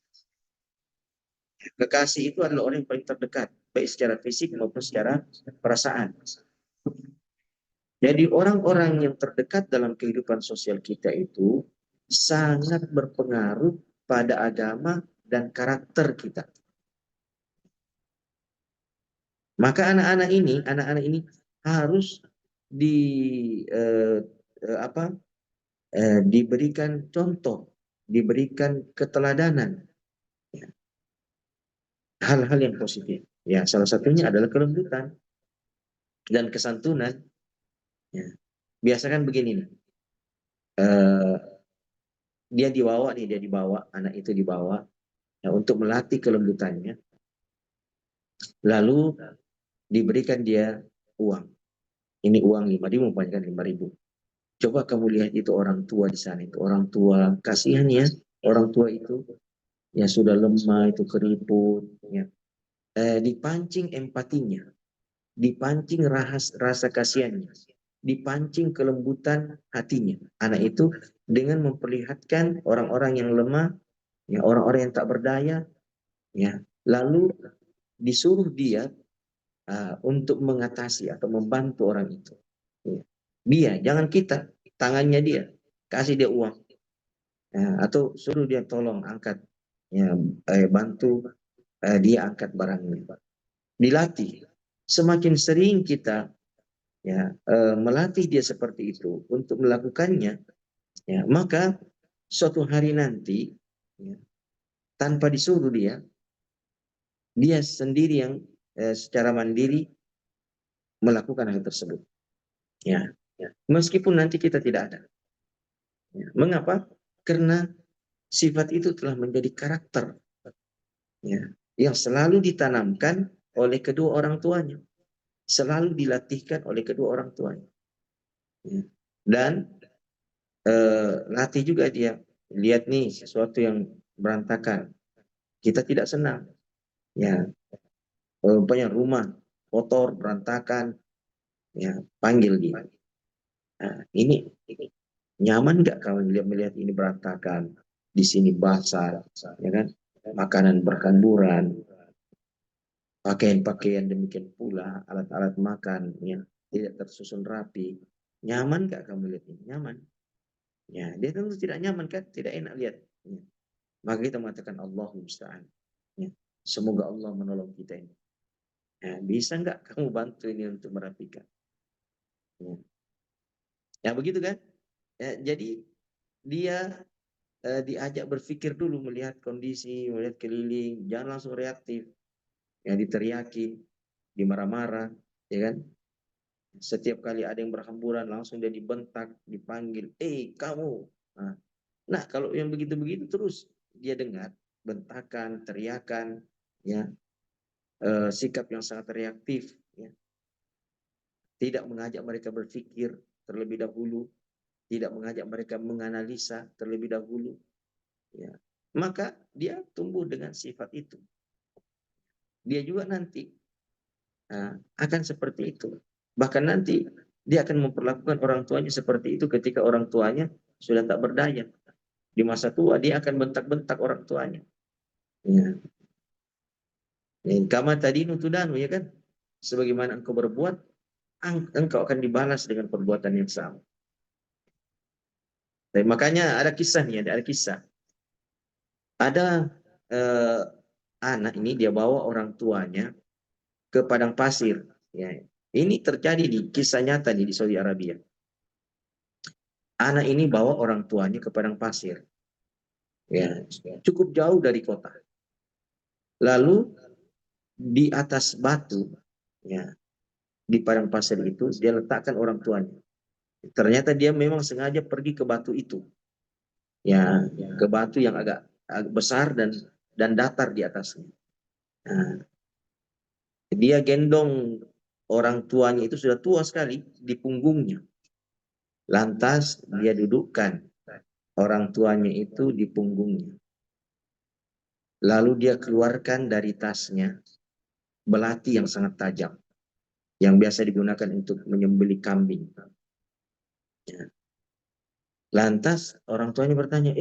Kekasih itu adalah orang yang paling terdekat, baik secara fisik maupun secara perasaan. Jadi orang-orang yang terdekat dalam kehidupan sosial kita itu sangat berpengaruh pada agama dan karakter kita. Maka anak-anak ini harus diberikan contoh, diberikan keteladanan, ya, hal-hal yang positif. Ya, salah satunya adalah kelembutan dan kesantunan. Ya. Biasa kan begini nih, dia dibawa, anak itu dibawa, ya, untuk melatih kelembutannya, lalu diberikan dia uang. Ini uang 5.000, umpamanya 5.000. Coba kamu lihat itu orang tua di sana, itu orang tua, kasihan ya, orang tua itu ya sudah lemah, itu keriput, ya. Dipancing empatinya, dipancing rasa kasihannya, dipancing kelembutan hatinya. Anak itu dengan memperlihatkan orang-orang yang lemah, ya, orang-orang yang tak berdaya, ya, lalu disuruh dia untuk mengatasi atau membantu orang itu. Ya. Dia, jangan kita, tangannya dia, kasih dia uang, ya, atau suruh dia tolong angkat, ya, bantu dia angkat barangnya. Dilatih. Semakin sering kita, ya, melatih dia seperti itu untuk melakukannya, ya, maka suatu hari nanti, ya, tanpa disuruh dia sendiri yang secara mandiri melakukan hal tersebut. Ya, ya. Meskipun nanti kita tidak ada. Ya. Mengapa? Karena sifat itu telah menjadi karakter, ya, yang selalu ditanamkan oleh kedua orang tuanya, selalu dilatihkan oleh kedua orang tuanya. Ya. Dan latih juga dia. Lihat nih sesuatu yang berantakan, kita tidak senang. Ya, umpamanya rumah kotor, berantakan, ya panggil dia. Nah, ini nyaman nggak kalau melihat ini berantakan, di sini basah, ya kan? Makanan berhamburan, pakaian-pakaian demikian pula, alat-alat makan yang tidak tersusun rapi. Nyaman nggak kamu lihat ini? Nyaman. Ya, dia tentu tidak nyaman kan, tidak enak lihat. Ya. Maka kita mengatakan Allahumma musta'an. Ya. Semoga Allah menolong kita ini. Ya, bisa nggak kamu bantu ini untuk merapikan? Ya, ya begitu kan? Ya, jadi dia diajak berpikir dulu, melihat kondisi, melihat keliling, jangan langsung reaktif. Ya diteriakin, dimarah-marah, ya kan? Setiap kali ada yang berhamburan langsung dia dibentak, dipanggil, kamu. Nah, kalau yang begitu-begitu terus dia dengar bentakan, teriakan, ya sikap yang sangat reaktif, ya. Tidak mengajak mereka berpikir terlebih dahulu, tidak mengajak mereka menganalisa terlebih dahulu, ya. Maka dia tumbuh dengan sifat itu. Dia juga nanti akan seperti itu. Bahkan nanti dia akan memperlakukan orang tuanya seperti itu ketika orang tuanya sudah tak berdaya. Di masa tua dia akan bentak-bentak orang tuanya. Ya. Kama tadi nutudanu, ya kan? Sebagaimana engkau berbuat, engkau akan dibalas dengan perbuatan yang sama. Dan makanya ada kisah nih, ada kisah. Ada anak ini dia bawa orang tuanya ke padang pasir. Ya. Ini terjadi di kisah nyata di Saudi Arabia. Anak ini bawa orang tuanya ke padang pasir. Ya, cukup jauh dari kota. Lalu di atas batu, ya, di padang pasir itu dia letakkan orang tuanya. Ternyata dia memang sengaja pergi ke batu itu, ya, ke batu yang agak besar dan datar di atasnya. Nah, dia gendong orang tuanya itu sudah tua sekali di punggungnya. Lantas dia dudukkan orang tuanya itu di punggungnya. Lalu dia keluarkan dari tasnya belati yang sangat tajam, yang biasa digunakan untuk menyembelih kambing. Ya. Lantas orang tuanya bertanya,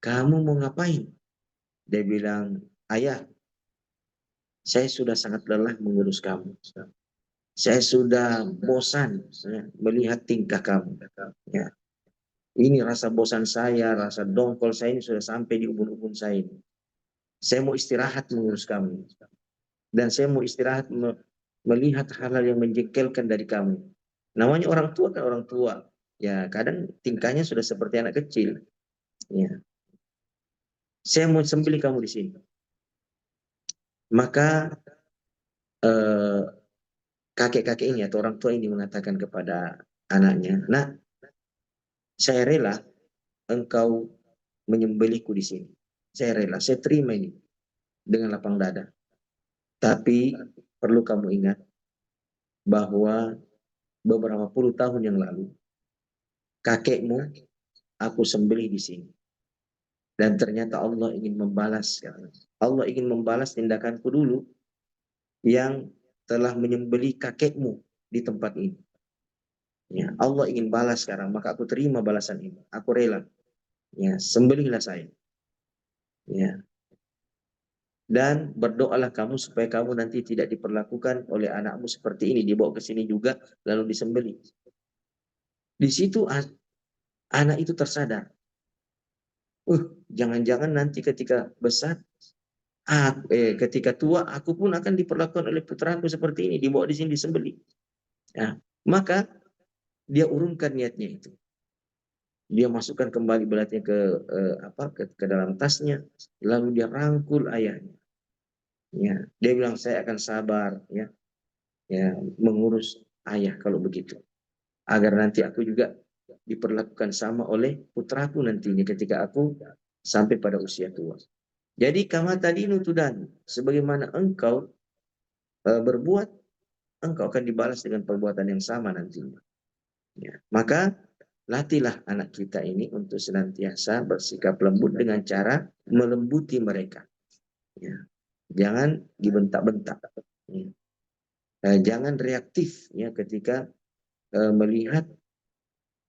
kamu mau ngapain? Dia bilang, ayah, saya sudah sangat lelah mengurus kamu. Saya sudah bosan melihat tingkah kamu. Ya. Ini rasa bosan saya, rasa dongkol saya ini sudah sampai di ubun-ubun saya ini. Saya mau istirahat mengurus kamu. Dan saya mau istirahat melihat hal-hal yang menjengkelkan dari kamu. Namanya orang tua kan orang tua. Ya, kadang tingkahnya sudah seperti anak kecil. Ya. Saya mau sembelih kamu di sini. Maka kakek-kakek ini atau orang tua ini mengatakan kepada anaknya, "Nah, saya rela engkau menyembelihku di sini. Saya rela, saya terima ini dengan lapang dada. Tapi perlu kamu ingat bahwa beberapa puluh tahun yang lalu kakekmu aku sembelih di sini. Dan ternyata Allah ingin membalas. Allah ingin membalas tindakanku dulu yang telah menyembelih kakekmu di tempat ini. Ya, Allah ingin balas sekarang, maka aku terima balasan ini. Aku rela. Ya, sembelihlah saya. Ya. Dan berdoalah kamu supaya kamu nanti tidak diperlakukan oleh anakmu seperti ini, dibawa ke sini juga lalu disembelih. Di situ anak itu tersadar. Jangan-jangan nanti ketika besar, ketika tua, aku pun akan diperlakukan oleh putraku seperti ini, dibawa di sini disembelih. Ya, maka dia urungkan niatnya itu. Dia masukkan kembali belatinya ke dalam tasnya, lalu dia rangkul ayahnya. Ya, dia bilang saya akan sabar, ya, mengurus ayah kalau begitu, agar nanti aku juga diperlakukan sama oleh putraku nantinya ketika aku sampai pada usia tua. Jadi kama tadi nutudan, sebagaimana engkau berbuat, engkau akan dibalas dengan perbuatan yang sama nantinya. Ya. Maka latihlah anak kita ini untuk senantiasa bersikap lembut dengan cara melembuti mereka. Ya. Jangan dibentak-bentak. Ya. Jangan reaktif ya ketika melihat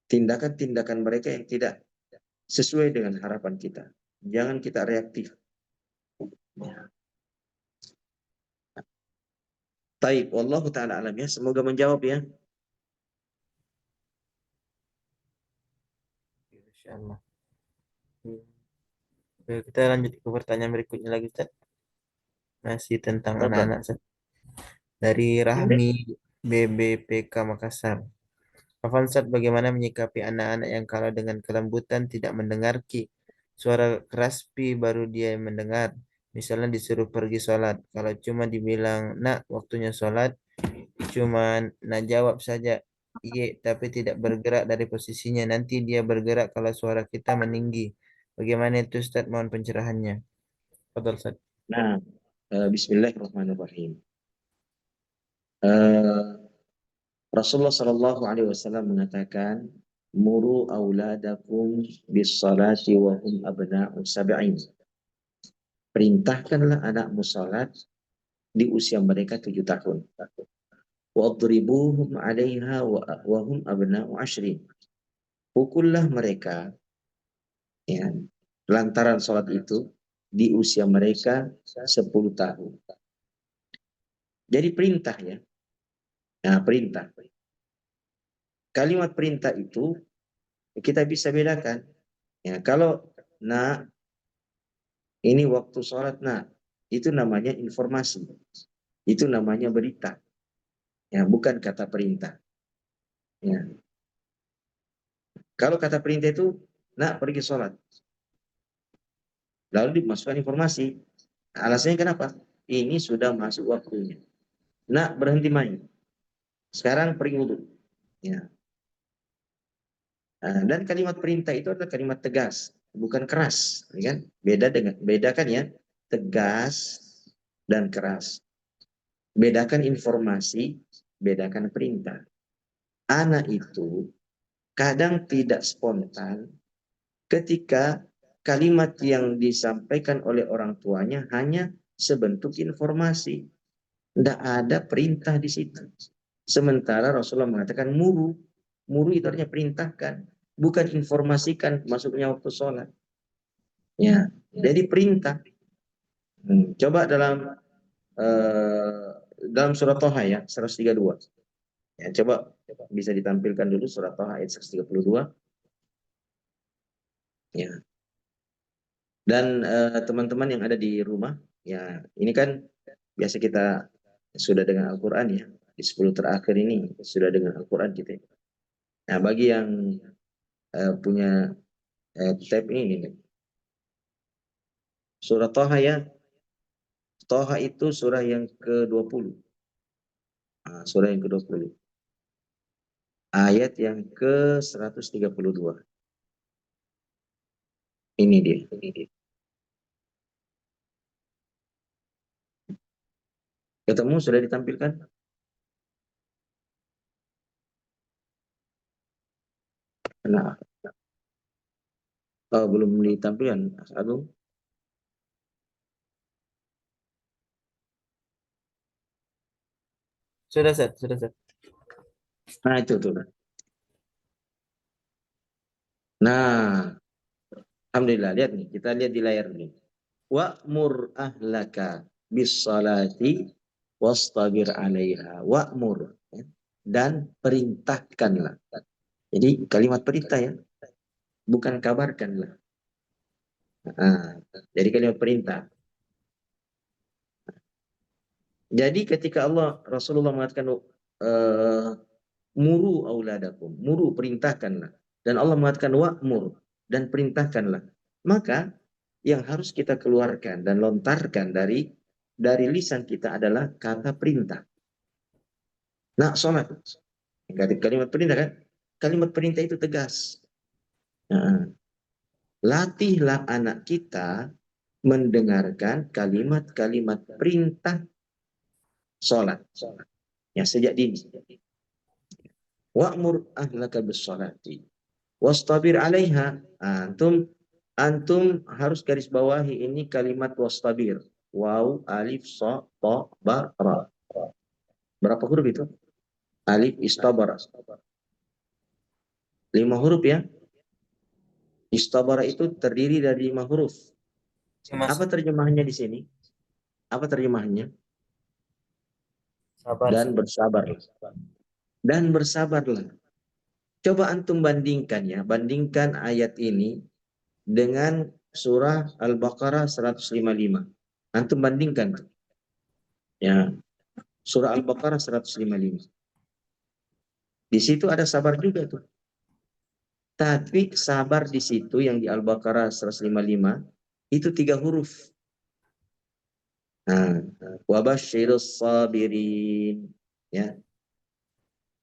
tindakan-tindakan mereka yang tidak sesuai dengan harapan kita. Jangan kita reaktif. Ya. Taib, wallahu ta'ala alam ya. Semoga menjawab ya. Insyaallah. Oke, kita lanjut ke pertanyaan berikutnya lagi, Ustaz. Masih tentang Tafadhal. anak-anak, Ustaz. Dari Rahmi BBPK Makassar. Afwan Ustaz, bagaimana menyikapi anak-anak yang kalau dengan kelembutan tidak mendengar suara keras pi baru dia mendengar. Misalnya disuruh pergi sholat. Kalau cuma dibilang, nak waktunya sholat, cuma nak jawab saja. Iya, tapi tidak bergerak dari posisinya. Nanti dia bergerak kalau suara kita meninggi. Bagaimana itu Ustaz? Mohon pencerahannya. Fadhal Ustaz. Nah, Bismillahirrahmanirrahim. Rasulullah Shallallahu Alaihi Wasallam mengatakan, muru auladakum bis salati wa hum abna'u sab'in. Perintahkanlah anakmu salat di usia mereka 7 tahun. Wadribuhum 'alaiha wa hum abna'u 'ashrin. Pukullah mereka ya, lantaran salat itu di usia mereka 10 tahun. Jadi perintah ya. Nah, perintah. Kalimat perintah itu kita bisa bedakan. Ya, kalau nak ini waktu sholat, nak itu namanya informasi, itu namanya berita, ya bukan kata perintah. Ya. Kalau kata perintah itu nak pergi sholat, lalu dimasukkan informasi. Alasannya kenapa? Ini sudah masuk waktunya. Nak berhenti main, sekarang pergi wudhu. Ya. Nah, dan kalimat perintah itu adalah kalimat tegas, bukan keras, ya kan? Bedakan ya, tegas dan keras. Bedakan informasi, bedakan perintah. Anak itu kadang tidak spontan ketika kalimat yang disampaikan oleh orang tuanya hanya sebentuk informasi. Tidak ada perintah di situ. Sementara Rasulullah mengatakan muru. Muru itu artinya perintahkan, bukan informasikan masuknya waktu sholat. Ya, jadi perintah. Coba dalam surat Toha ya, 132. Ya, coba bisa ditampilkan dulu surat Toha ayat 132. Ya. Dan teman-teman yang ada di rumah, ya ini kan biasa kita sudah dengan Al-Quran ya. Di 10 terakhir ini sudah dengan Al-Quran kita. Nah, bagi yang punya tab ini, surah Toha ya. Toha itu surah yang ke-20. Nah, surah yang ke-20. Ayat yang ke-132. Ini dia. Ketemu sudah ditampilkan? Nah, belum ditampilkan, Mas Agung. Sudah Ustaz, sudah Ustaz. Nah, itu tuh. Nah, alhamdulillah, lihat nih, kita lihat di layar nih. Wa'mur ahlaka bis salati wastabir 'alaiha. Wa'mur, ya. Dan perintahkanlah. Jadi kalimat perintah ya, bukan kabarkanlah. Nah, jadi kalimat perintah. Jadi ketika Rasulullah mengatakan muru auladakum, muru perintahkanlah, dan Allah mengatakan wa'mur dan perintahkanlah, maka yang harus kita keluarkan dan lontarkan dari lisan kita adalah kata perintah. Nah, sholat, kalimat perintah kan? Kalimat perintah itu tegas. Nah, latihlah anak kita mendengarkan kalimat-kalimat perintah sholat. Ya, sejak dini. Wa'mur ahlaka bis sholati. wastabir 'alaiha. Antum harus garis bawahi ini kalimat wastabir. Waw, alif, sa, ta, ba, ra. Berapa huruf itu? Alif, istabara. 5 huruf ya. Istabara itu terdiri dari 5 huruf. Apa terjemahannya di sini? Apa terjemahannya? Sabar. Dan bersabarlah. Dan bersabarlah. Coba antum bandingkan ya, bandingkan ayat ini dengan surah Al-Baqarah 155. Antum bandingkan tuh. Ya, surah Al-Baqarah 155. Di situ ada sabar juga tuh. Tapi sabar di situ yang di Al-Baqarah 155 itu 3 huruf. Nah, wabasyirus sabirin. Ya.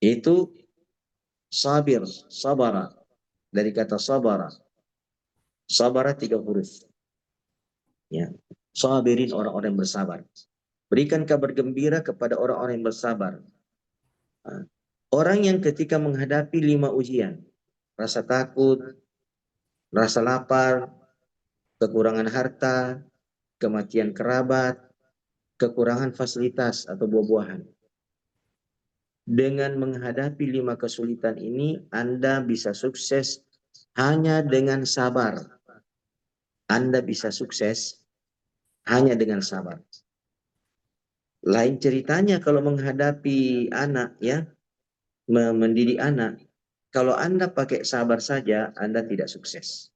Itu sabir, sabara. Dari kata sabara. Sabara 3 huruf. Ya. Sabirin, orang-orang yang bersabar. Berikan kabar gembira kepada orang-orang yang bersabar. Nah, orang yang ketika menghadapi 5 ujian, rasa takut, rasa lapar, kekurangan harta, kematian kerabat, kekurangan fasilitas atau buah-buahan. Dengan menghadapi 5 kesulitan ini, Anda bisa sukses hanya dengan sabar. Anda bisa sukses hanya dengan sabar. Lain ceritanya kalau menghadapi anak ya, mendidik anak. Kalau Anda pakai sabar saja, Anda tidak sukses.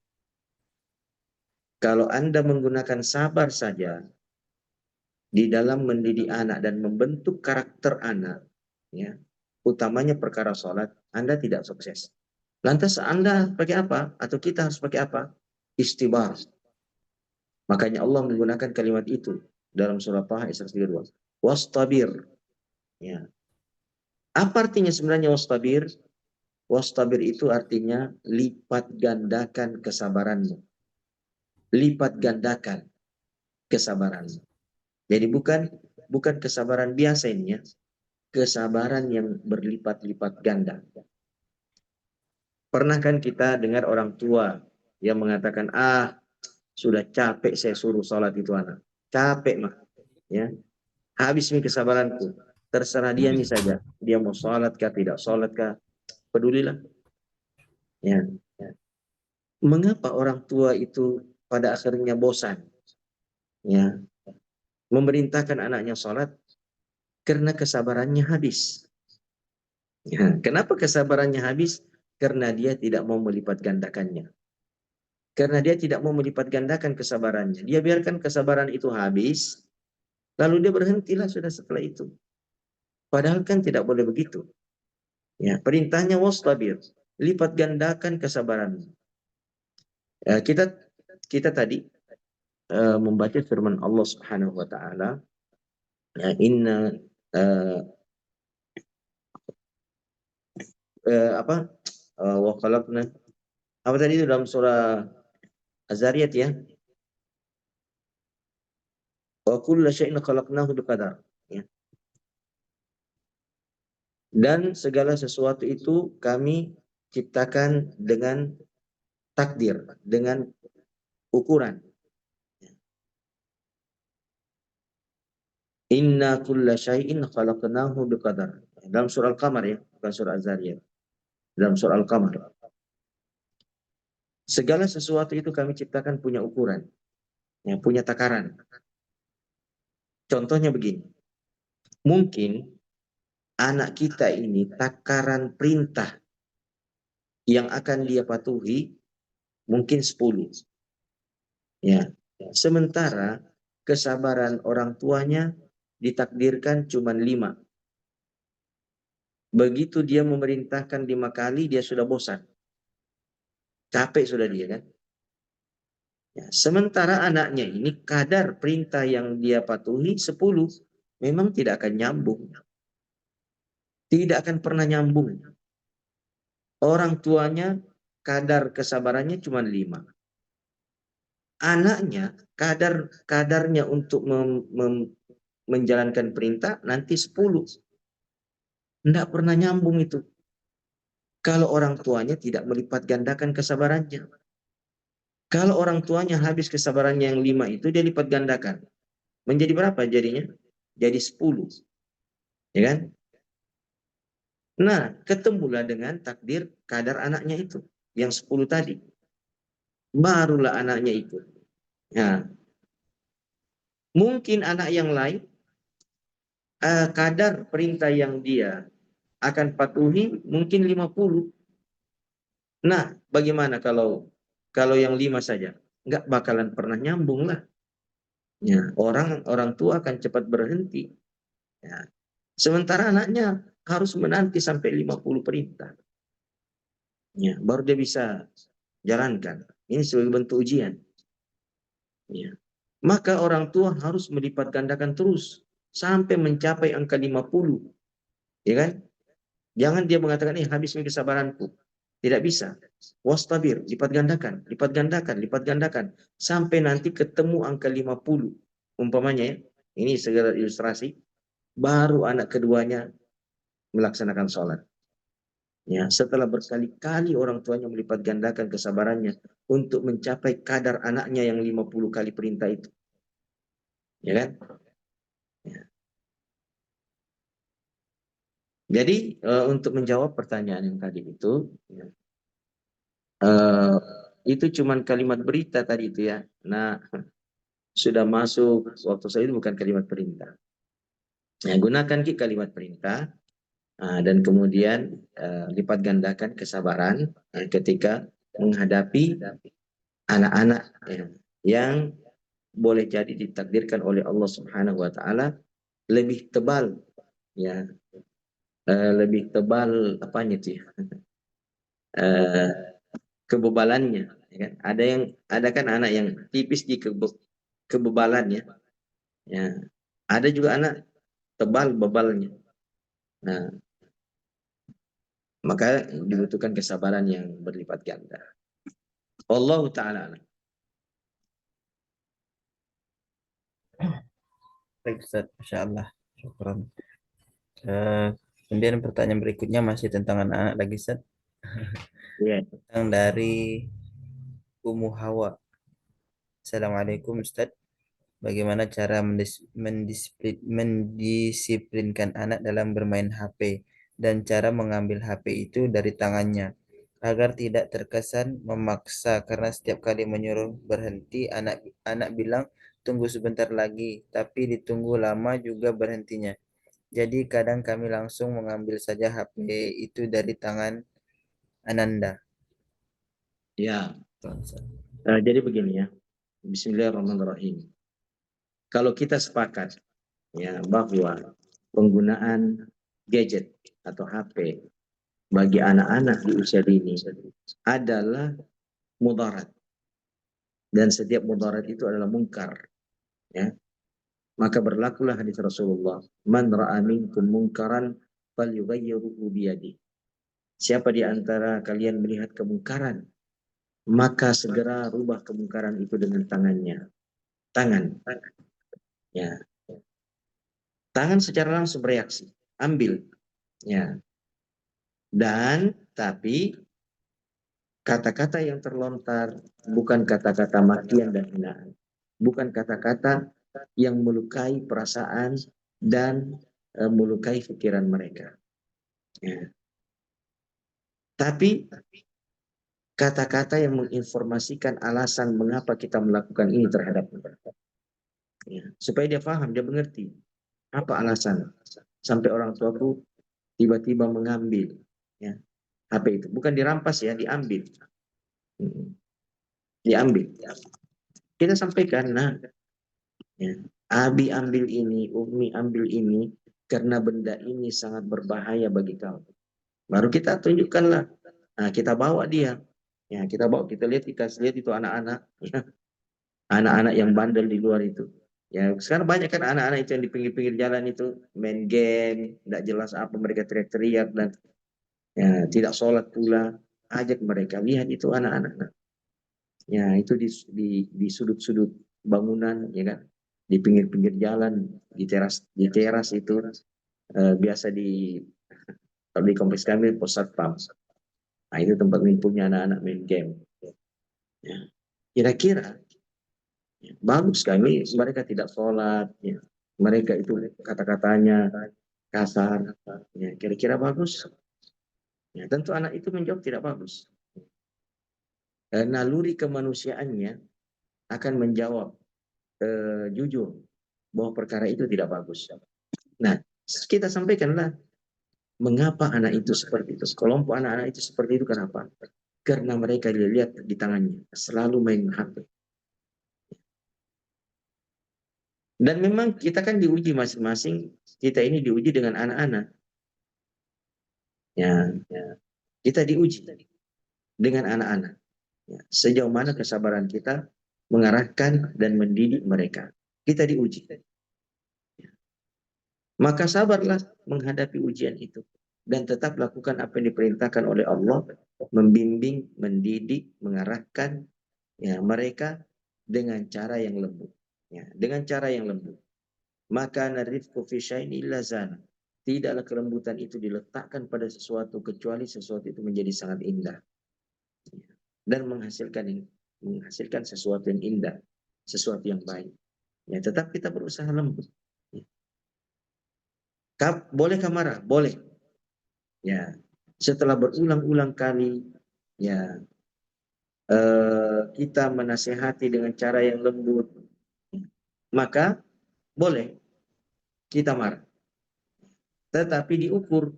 Kalau Anda menggunakan sabar saja di dalam mendidik anak dan membentuk karakter anak, ya, utamanya perkara sholat, Anda tidak sukses. Lantas Anda pakai apa? Atau kita harus pakai apa? Istibar. Makanya Allah menggunakan kalimat itu dalam surah Taha ayat 132. Wastabir. Ya. Apa artinya sebenarnya wastabir? Wastabir itu artinya lipat gandakan kesabaranmu. Lipat gandakan kesabaranmu. Jadi bukan kesabaran biasa ini ya. Kesabaran yang berlipat-lipat ganda. Pernah kan kita dengar orang tua yang mengatakan, sudah capek saya suruh sholat itu anak. Capek mah. Ya. Habis nih kesabaranku. Terserah dia nih saja. Dia mau sholat kah, tidak sholat kah. Pedulilah. Ya. Mengapa orang tua itu pada akhirnya bosan? Ya. Memerintahkan anaknya sholat karena kesabarannya habis. Ya. Kenapa kesabarannya habis? Karena dia tidak mau melipat gandakannya. Karena dia tidak mau melipat gandakan kesabarannya. Dia biarkan kesabaran itu habis, lalu dia berhentilah sudah setelah itu. Padahal kan tidak boleh begitu. Ya, perintahnya wastabir, lipat gandakan kesabaranmu. Kita tadi membaca firman Allah Subhanahu wa taala, inna wa khalaqna, apa tadi itu dalam surah Az-Zariyat ya, wa kulla syai'in khalaqnahu biqadar, ya. Dan segala sesuatu itu kami ciptakan dengan takdir, dengan ukuran. Inna kulla syai'in khalaqnahu biqadar. Dalam surah Al-Qamar ya, bukan surah Az-Zariyat. Dalam surah Al-Qamar. Segala sesuatu itu kami ciptakan punya ukuran, ya, punya takaran. Contohnya begini. Mungkin anak kita ini takaran perintah yang akan dia patuhi mungkin 10. Ya. Sementara kesabaran orang tuanya ditakdirkan cuma 5. Begitu dia memerintahkan 5 kali, dia sudah bosan. Capek sudah dia kan. Ya, sementara anaknya ini kadar perintah yang dia patuhi 10. Memang tidak akan nyambung. Tidak akan pernah nyambung. Orang tuanya kadar kesabarannya cuma 5. Anaknya kadarnya untuk menjalankan perintah nanti 10. Tidak pernah nyambung itu. kalau orang tuanya tidak melipat gandakan kesabarannya. Kalau orang tuanya habis kesabarannya yang 5 itu, dia lipat gandakan. Menjadi berapa jadinya? Jadi 10. Ya kan? Nah, ketemulah dengan takdir kadar anaknya itu. Yang 10 tadi. Barulah anaknya ikut. Nah, mungkin anak yang lain, kadar perintah yang dia akan patuhi mungkin 50. Nah, bagaimana kalau yang 5 saja? Nggak bakalan pernah nyambung lah. Ya, orang tua akan cepat berhenti. Ya. Sementara anaknya harus menanti sampai 50 perintah. Ya, baru dia bisa jalankan. Ini sebagai bentuk ujian. Ya. Maka orang tua harus melipat gandakan terus sampai mencapai angka 50. Ya kan? Jangan dia mengatakan, habis kesabaranku. Tidak bisa. Wastabir, lipat gandakan, lipat gandakan, lipat gandakan. Sampai nanti ketemu angka 50. Umpamanya ya, ini segala ilustrasi, baru anak keduanya melaksanakan sholat. Ya, setelah berkali-kali orang tuanya melipat gandakan kesabarannya untuk mencapai kadar anaknya yang 50 kali perintah itu. Ya kan? Ya. Jadi untuk menjawab pertanyaan yang tadi itu cuman kalimat berita tadi itu ya. Nah, sudah masuk waktu saya itu bukan kalimat perintah. Ya, gunakan kalimat perintah dan kemudian lipat gandakan kesabaran ketika menghadapi anak-anak yang boleh jadi ditakdirkan oleh Allah Subhanahu wa taala lebih tebal ya, lebih tebal apanya itu ya, kebebalannya ya kan? Ada kan anak yang tipis di kebebalannya ya, ada juga anak tebal bebalnya. Nah, maka dibutuhkan kesabaran yang berlipat ganda. Allah taala. Baik Ustaz, Masya Allah. Syukran. Kemudian pertanyaan berikutnya masih tentang anak-anak lagi Ustaz. Ya. Yang dari Ummu Hawa. Assalamualaikum Ustaz. Bagaimana cara mendisiplinkan anak dalam bermain HP dan cara mengambil HP itu dari tangannya agar tidak terkesan memaksa karena setiap kali menyuruh berhenti anak bilang tunggu sebentar lagi tapi ditunggu lama juga berhentinya. Jadi kadang kami langsung mengambil saja HP itu dari tangan Ananda. Ya. Jadi begini ya. Bismillahirrahmanirrahim. Kalau kita sepakat ya bahwa penggunaan gadget atau HP bagi anak-anak di usia dini adalah mudarat, dan setiap mudarat itu adalah mungkar ya, maka berlakulah hadis Rasulullah, man ra'a minkum munkaran falyughayyirhu biyadihi. Siapa di antara kalian melihat kemungkaran, maka segera rubah kemungkaran itu dengan tangannya. Tangan ya, tangan secara langsung bereaksi, ambil ya. Dan tapi kata-kata yang terlontar bukan kata-kata makian dan hinaan, bukan kata-kata yang melukai perasaan dan melukai pikiran mereka ya. Tapi kata-kata yang menginformasikan alasan mengapa kita melakukan ini terhadap mereka ya. Supaya dia paham, dia mengerti apa alasan sampai orang tuaku tiba-tiba mengambil ya HP itu. Bukan dirampas ya, diambil. Diambil. Kita sampaikan, nah, ya, Abi ambil ini, Umi ambil ini, karena benda ini sangat berbahaya bagi kau. Baru kita tunjukkanlah. Nah, kita bawa dia. Ya, kita bawa, kita lihat itu anak-anak. Ya, anak-anak yang bandel di luar itu. Ya, sekarang banyak kan anak-anak itu yang di pinggir-pinggir jalan itu main game, tidak jelas apa, mereka teriak-teriak dan ya, tidak sholat pula. Ajak mereka, lihat itu anak-anak. Ya, itu di sudut-sudut bangunan, ya kan, di pinggir-pinggir jalan, di teras itu biasa kalau di kompleks kami pos satpam. Nah, itu tempat ngumpulnya anak-anak main game. Ya. Kira-kira ya, bagus kami mereka tidak sholat, ya. Mereka itu kata-katanya kasar, ya. Kira-kira bagus. Ya, tentu anak itu menjawab tidak bagus. Naluri kemanusiaannya akan menjawab jujur bahwa perkara itu tidak bagus. Nah, kita sampaikanlah mengapa anak itu seperti itu. Kelompok anak-anak itu seperti itu kenapa? Karena mereka lihat di tangannya selalu main HP. Dan memang kita kan diuji masing-masing, kita ini diuji dengan anak-anak. Ya, kita diuji dengan anak-anak. Ya, sejauh mana kesabaran kita mengarahkan dan mendidik mereka. Kita diuji. Maka sabarlah menghadapi ujian itu. Dan tetap lakukan apa yang diperintahkan oleh Allah. Membimbing, mendidik, mengarahkan ya, mereka dengan cara yang lembut. Ya, dengan cara yang lembut. Maka narifku fi syai'in illa zana. Tidaklah kelembutan itu diletakkan pada sesuatu kecuali sesuatu itu menjadi sangat indah. Dan menghasilkan sesuatu yang indah, sesuatu yang baik. Ya, tetap kita berusaha lembut. Ya. Bolehkah marah? Boleh. Ya, setelah berulang-ulang kali, ya kita menasehati dengan cara yang lembut, maka boleh kita marah. Tetapi diukur,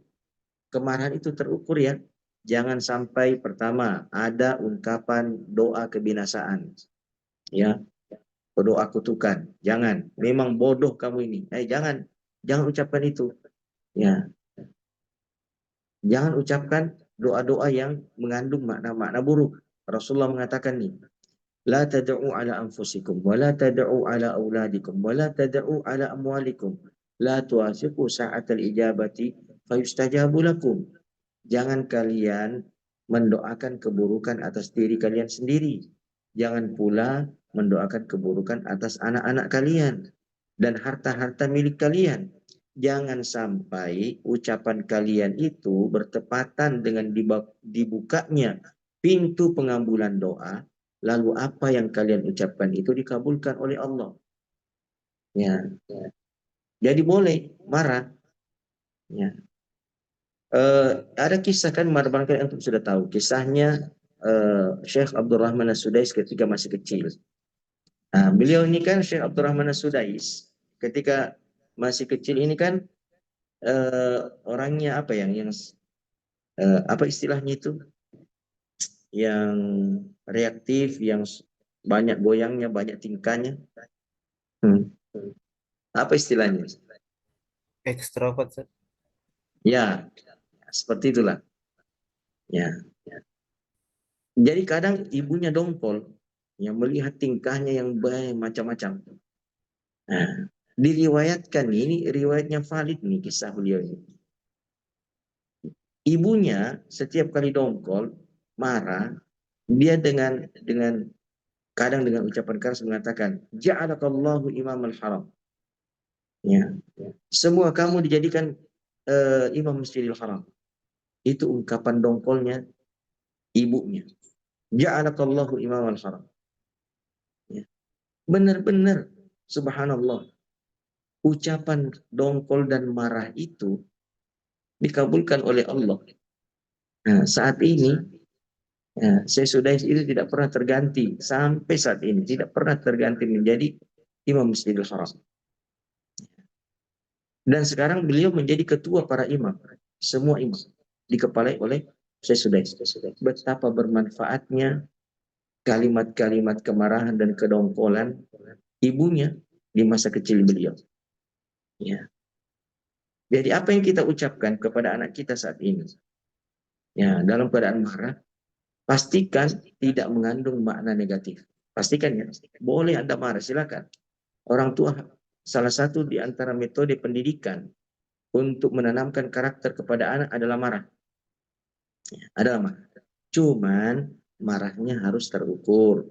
kemarahan itu terukur ya. Jangan sampai pertama ada ungkapan doa kebinasaan, ya, doa kutukan. Jangan, memang bodoh kamu ini. Jangan ucapkan itu. Ya, jangan ucapkan doa-doa yang mengandung makna-makna buruk. Rasulullah mengatakan nih, la tad'u ala anfusikum, wa la tad'u ala auladikum, wa la tad'u ala amwalikum, la tuasiqu sa'atal ijabati fayustajabu lakum. Jangan kalian mendoakan keburukan atas diri kalian sendiri. Jangan pula mendoakan keburukan atas anak-anak kalian dan harta-harta milik kalian. Jangan sampai ucapan kalian itu bertepatan dengan dibukanya pintu pengambulan doa, lalu apa yang kalian ucapkan itu dikabulkan oleh Allah. Ya, ya. Jadi boleh marah. Ya. Ada kisah kan barangkali antum sudah tahu kisahnya Syekh Abdurrahman As-Sudais ketika masih kecil. Nah, beliau ini kan Syekh Abdurrahman As-Sudais ketika masih kecil ini kan orangnya apa yang apa istilahnya itu yang reaktif, yang banyak goyangnya, banyak tingkahnya. Apa istilahnya? Ekstrovert. Ya, seperti itulah. Ya. Jadi kadang ibunya dongkol, yang melihat tingkahnya yang baik macam-macam. Nah, diriwayatkan ini riwayatnya valid nih kisah beliau ini. Ibunya setiap kali dongkol, marah, dia kadang dengan ucapan keras mengatakan, Ja'alakallahu imam al-haram. Ya. Semua kamu dijadikan imam masjidil haram. Itu ungkapan dongkolnya ibunya. Ja'alakallahu imam al-haram. Ya. Benar-benar, subhanallah. Ucapan dongkol dan marah itu dikabulkan oleh Allah. Nah, saat ini ya, saya sudah itu tidak pernah terganti sampai saat ini tidak pernah terganti menjadi imam Masjidil Haram. Dan sekarang beliau menjadi ketua para imam, semua imam dikepalai oleh saya sudah. Betapa bermanfaatnya kalimat-kalimat kemarahan dan kedongkolan ibunya di masa kecil beliau. Ya. Jadi apa yang kita ucapkan kepada anak kita saat ini, ya dalam keadaan marah, pastikan tidak mengandung makna negatif. Pastikan ya, boleh Anda marah, silakan. Orang tua salah satu di antara metode pendidikan untuk menanamkan karakter kepada anak adalah marah. Ya, adalah marah. Cuman marahnya harus terukur.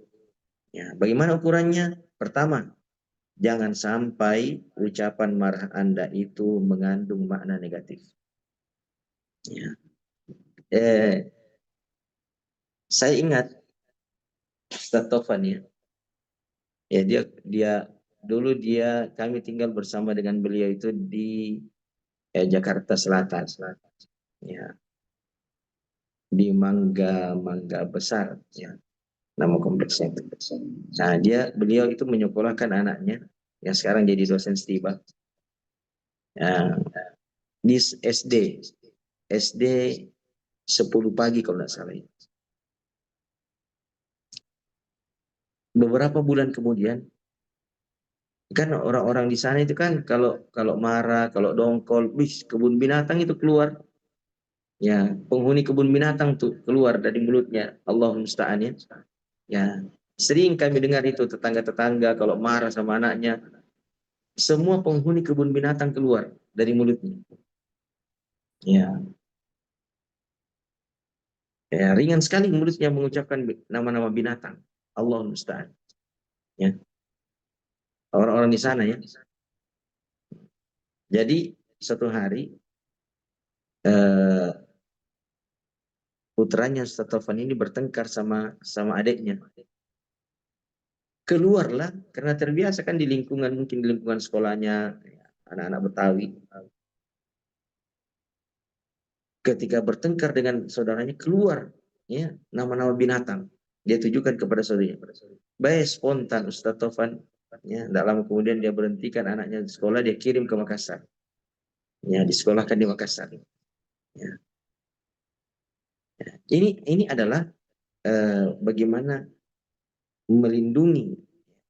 Ya, bagaimana ukurannya? Pertama, jangan sampai ucapan marah Anda itu mengandung makna negatif. Ya. Saya ingat Ustaz Taufan ya. Ya dulu kami tinggal bersama dengan beliau itu di Jakarta Selatan. Ya, di Mangga Besar ya, nama kompleksnya. Nah, beliau itu menyekolahkan anaknya yang sekarang jadi dosen STIBA. Ya, di SD 10 pagi kalau nggak salah. Beberapa bulan kemudian, kan orang-orang di sana itu kan kalau marah, kalau dongkol, kebun binatang itu keluar. Ya, penghuni kebun binatang tuh keluar dari mulutnya. Allah musta'an ya. Ya, sering kami dengar itu tetangga-tetangga kalau marah sama anaknya, semua penghuni kebun binatang keluar dari mulutnya. Ya, ya ringan sekali mulutnya mengucapkan nama-nama binatang. Allah musta'an. Ya, orang-orang di sana ya. Jadi satu hari eh, putranya Ustaz Taufan ini bertengkar sama adiknya. Keluarlah karena terbiasa kan mungkin di lingkungan sekolahnya anak-anak Betawi. Ketika bertengkar dengan saudaranya keluar ya nama-nama binatang. Dia tujukan kepada saudaranya. Baik spontan Ustaz Taufan ya, tidak lama kemudian dia berhentikan anaknya di sekolah, dia kirim ke Makassar. Ya, disekolahkan di Makassar. Ya. Ini adalah bagaimana melindungi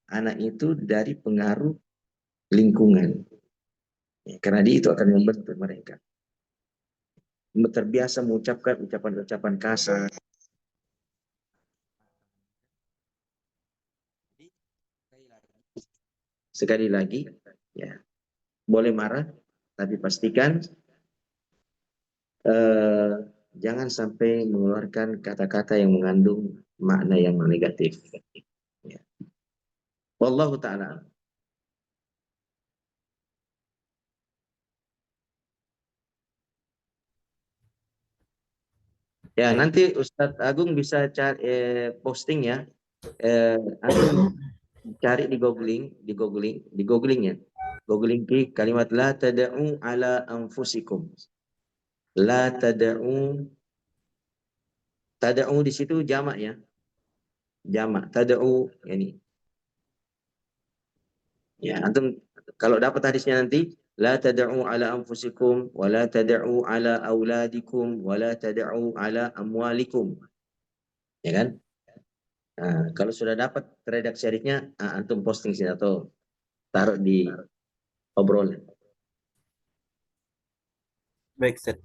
anak itu dari pengaruh lingkungan. Ya, karena dia itu akan membentuk mereka. Terbiasa mengucapkan ucapan-ucapan kasar. Sekali lagi, ya boleh marah, tapi pastikan jangan sampai mengeluarkan kata-kata yang mengandung makna yang negatif. Ya. Wallahu ta'ala. Ya, nanti Ustadz Agung bisa cari posting ya. Antum cari di googling ya. Googling di kalimat la tada'u ala anfusikum. La tada'u di situ jamak ya. Jamak, tada'u ini. Ya, antum kalau dapat hadisnya nanti la tad'u ala anfusikum wa la tad'u ala auladikum wa la tad'u ala amwalikum. Ya kan? Nah, kalau sudah dapat redaksi hadisnya, antum posting sini atau taruh di obrolan. Baik, Ustaz.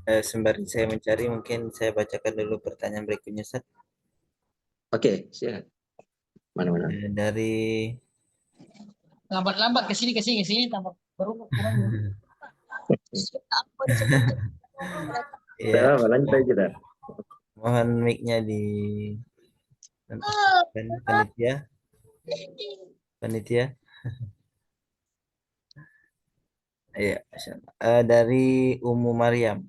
Sembari saya mencari, mungkin saya bacakan dulu pertanyaan berikutnya, Ustaz. Oke, silakan. Mana-mana. Dari Lambat-lambat ke sini tambah baru kurang. ya, Lanjut aja kita. mohon mic-nya di panitia. Panitia. Iya, dari Ummu Maryam.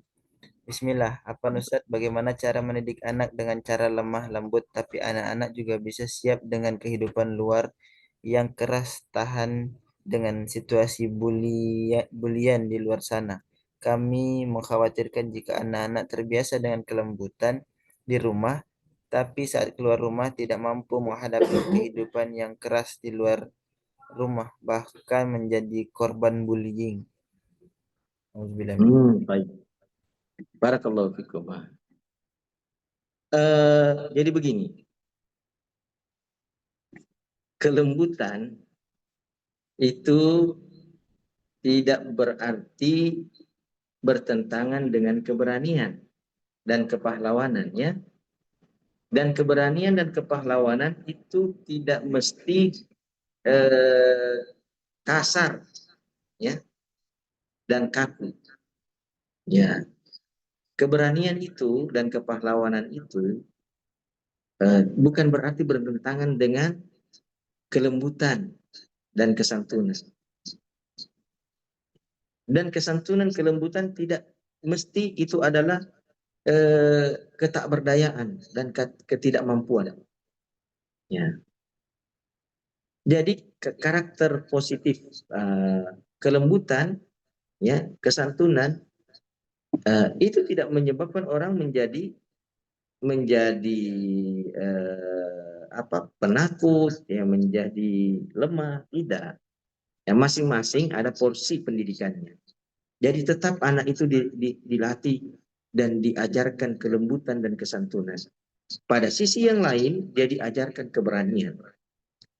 Bismillah, apa Ustaz, bagaimana cara mendidik anak dengan cara lemah lembut tapi anak-anak juga bisa siap dengan kehidupan luar yang keras, tahan dengan situasi bulian di luar sana. Kami mengkhawatirkan jika anak-anak terbiasa dengan kelembutan di rumah, tapi saat keluar rumah tidak mampu menghadapi kehidupan yang keras di luar rumah, bahkan menjadi korban bullying. Baik. Barakallahu fikum. Jadi begini. Kelembutan itu tidak berarti bertentangan dengan keberanian dan kepahlawanan ya. Dan keberanian dan kepahlawanan itu tidak mesti kasar ya dan kaku. Ya. Keberanian itu dan kepahlawanan itu bukan berarti bertentangan dengan kelembutan dan kesantunan. Dan kesantunan kelembutan tidak mesti itu adalah ketakberdayaan dan ketidakmampuan. Ya. Jadi karakter positif, kelembutan, ya, kesantunan, itu tidak menyebabkan orang menjadi penakut, ya, menjadi lemah, tidak. Ya, masing-masing ada porsi pendidikannya. Jadi tetap anak itu dilatih dan diajarkan kelembutan dan kesantunan. Pada sisi yang lain dia diajarkan keberanian.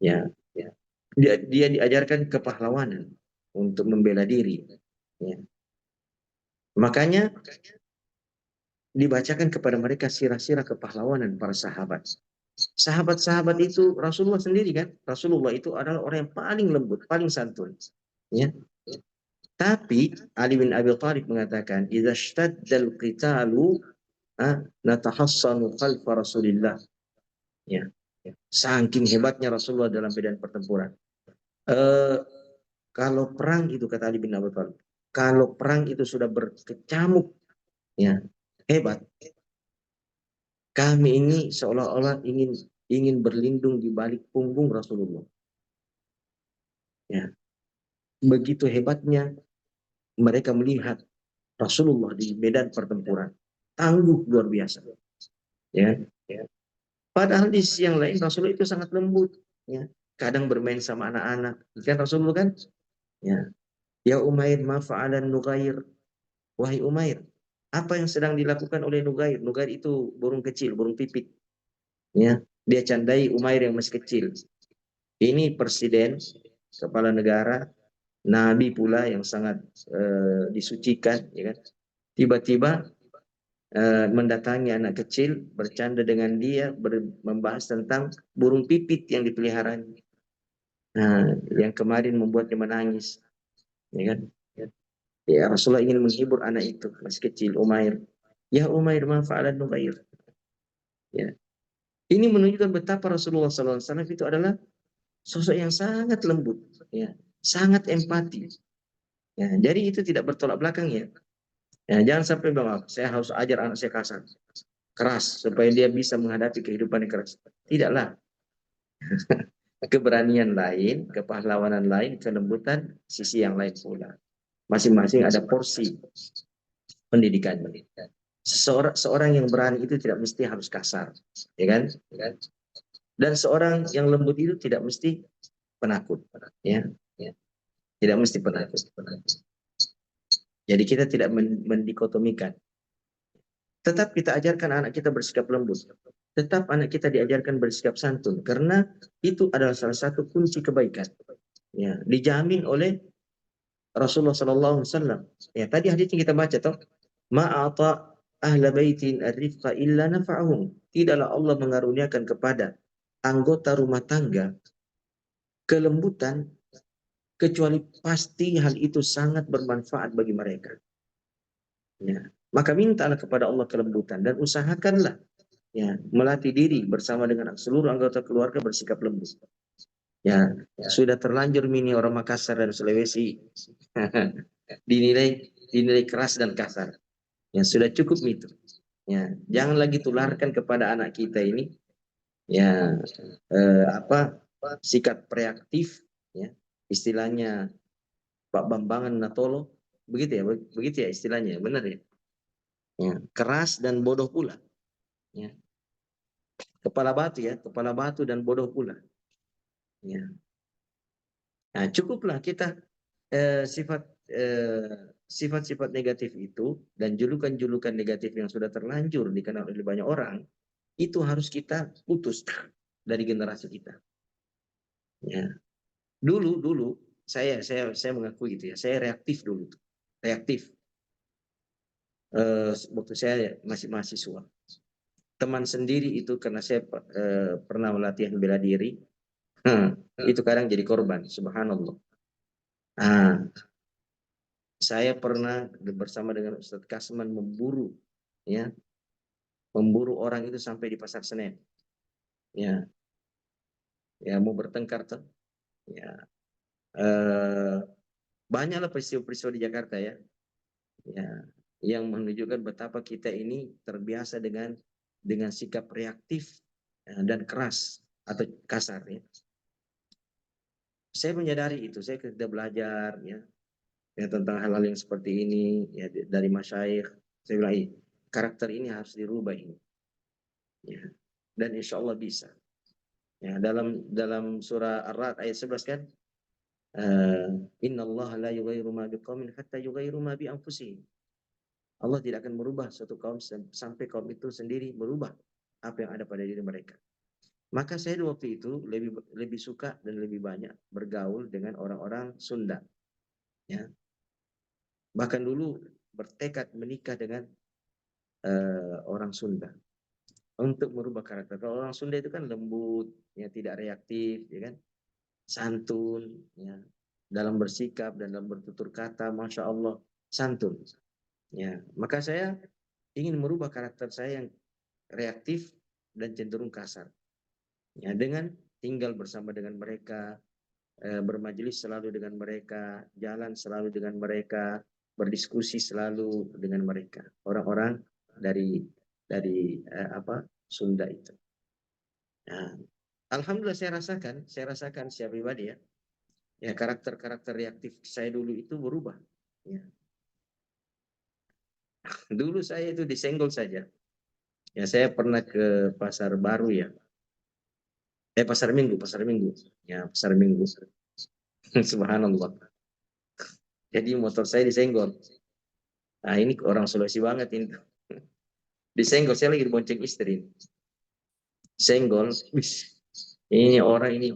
Ya, ya. Dia diajarkan kepahlawanan untuk membela diri. Ya. Makanya dibacakan kepada mereka sirah-sirah kepahlawanan para sahabat. Sahabat-sahabat itu Rasulullah sendiri kan. Rasulullah itu adalah orang yang paling lembut, paling santun. Ya. Tapi Ali bin Abi Thalib mengatakan, "Idza shtaddal qitalu natahassanu khalfa Rasulillah." Ya. Saking hebatnya Rasulullah dalam medan pertempuran. Kalau perang itu, kata Ali bin Abi Thalib, kalau perang itu sudah berkecamuk, ya, hebat, kami ini seolah-olah ingin berlindung di balik punggung Rasulullah. Ya. Begitu hebatnya mereka melihat Rasulullah di medan pertempuran, tangguh luar biasa. Ya, ya. Padahal di sisi yang lain Rasulullah itu sangat lembut, ya. Kadang bermain sama anak-anak, kan Rasulullah kan? Ya, ya Umair, ma fa'alan Nughair. Wahai Umair, apa yang sedang dilakukan oleh Nughair? Nughair itu burung kecil, burung pipit. Ya, dia candai Umair yang masih kecil. Ini presiden, kepala negara, nabi pula yang sangat disucikan, ya kan? Tiba-tiba mendatangi anak kecil, bercanda dengan dia, membahas tentang burung pipit yang dipeliharanya. Nah, yang kemarin membuatnya menangis, ya kan? Ya, Rasulullah ingin menghibur anak itu, masih kecil, Umair. Ya Umair, ma fa'alan Nughair. Ya. Ini menunjukkan betapa Rasulullah SAW itu adalah sosok yang sangat lembut, ya, sangat empati. Ya, jadi itu tidak bertolak belakang, ya. Ya, jangan sampai bahwa saya harus ajar anak saya kasar, keras, supaya dia bisa menghadapi kehidupan yang keras. Tidaklah. Keberanian lain, kepahlawanan lain, kelembutan, sisi yang lain pula. Masing-masing ada porsi pendidikannya. Seorang yang berani itu tidak mesti harus kasar, ya kan? Dan seorang yang lembut itu tidak mesti penakut, ya. Tidak mesti penakut. Jadi kita tidak mendikotomikan. Tetap kita ajarkan anak kita bersikap lembut. Tetap anak kita diajarkan bersikap santun, karena itu adalah salah satu kunci kebaikan. Ya, dijamin oleh Rasulullah SAW. Ya, tadi hadisnya kita baca toh, ma'ata ahla baitin ar-rifqa illa nafa'ahum. Tidaklah Allah mengaruniakan kepada anggota rumah tangga kelembutan kecuali pasti hal itu sangat bermanfaat bagi mereka. Ya, maka mintalah kepada Allah kelembutan dan usahakanlah, ya, melatih diri bersama dengan seluruh anggota keluarga bersikap lembut. Ya, sudah terlanjur mini orang Makassar dan Sulawesi dinilai keras dan kasar. Ya, sudah cukup itu. Ya, jangan lagi tularkan kepada anak kita ini, ya, sikap reaktif, ya, istilahnya Pak Bambangan Natolo, begitu ya istilahnya, benar ya. Ya, keras dan bodoh pula. Ya. Kepala batu dan bodoh pula. Ya. Nah, cukuplah kita sifat-sifat negatif itu dan julukan-julukan negatif yang sudah terlanjur dikenal oleh banyak orang, itu harus kita putus dari generasi kita. Ya. Dulu saya mengakui gitu ya, saya reaktif dulu, reaktif. Waktu saya masih mahasiswa, teman sendiri itu karena saya pernah latihan bela diri, itu kadang jadi korban, subhanallah. Saya pernah bersama dengan Ustadz Kasman memburu orang itu sampai di Pasar Senen, ya mau bertengkar tuh, ya banyaklah peristiwa-peristiwa di Jakarta, ya yang menunjukkan betapa kita ini terbiasa dengan sikap reaktif dan keras atau kasar ya. Saya menyadari itu, saya ketika belajar ya tentang hal-hal yang seperti ini ya dari masyayikh, saya bilang karakter ini harus dirubah ini. Ya. Dan insya Allah bisa. Ya, dalam surah Ar-Ra'd ayat 11 kan, Inna Allah la yughayyiru ma biqaumin hatta yughayyiru ma bi anfusihim. Allah tidak akan merubah suatu kaum sampai kaum itu sendiri merubah apa yang ada pada diri mereka. Maka saya di waktu itu lebih suka dan lebih banyak bergaul dengan orang-orang Sunda. Ya. Bahkan dulu bertekad menikah dengan orang Sunda untuk merubah karakter. Kalau orang Sunda itu kan lembut, ya tidak reaktif, ya kan, santun, ya dalam bersikap dan dalam bertutur kata, masya Allah santun. Ya, maka saya ingin merubah karakter saya yang reaktif dan cenderung kasar. Ya, dengan tinggal bersama dengan mereka, bermajelis selalu dengan mereka, jalan selalu dengan mereka, berdiskusi selalu dengan mereka. Orang-orang dari Sunda itu. Nah, alhamdulillah saya rasakan secara pribadi ya. Ya karakter reaktif saya dulu itu berubah. Ya. Dulu saya itu disenggol saja. Ya saya pernah ke Pasar Baru ya. Pasar Minggu. Ya, Pasar Minggu. Subhanallah. Jadi motor saya disenggol. Nah, ini orang Sulawesi banget ini. Disenggol, saya lagi dibonceng istri. Senggol, ini orang ini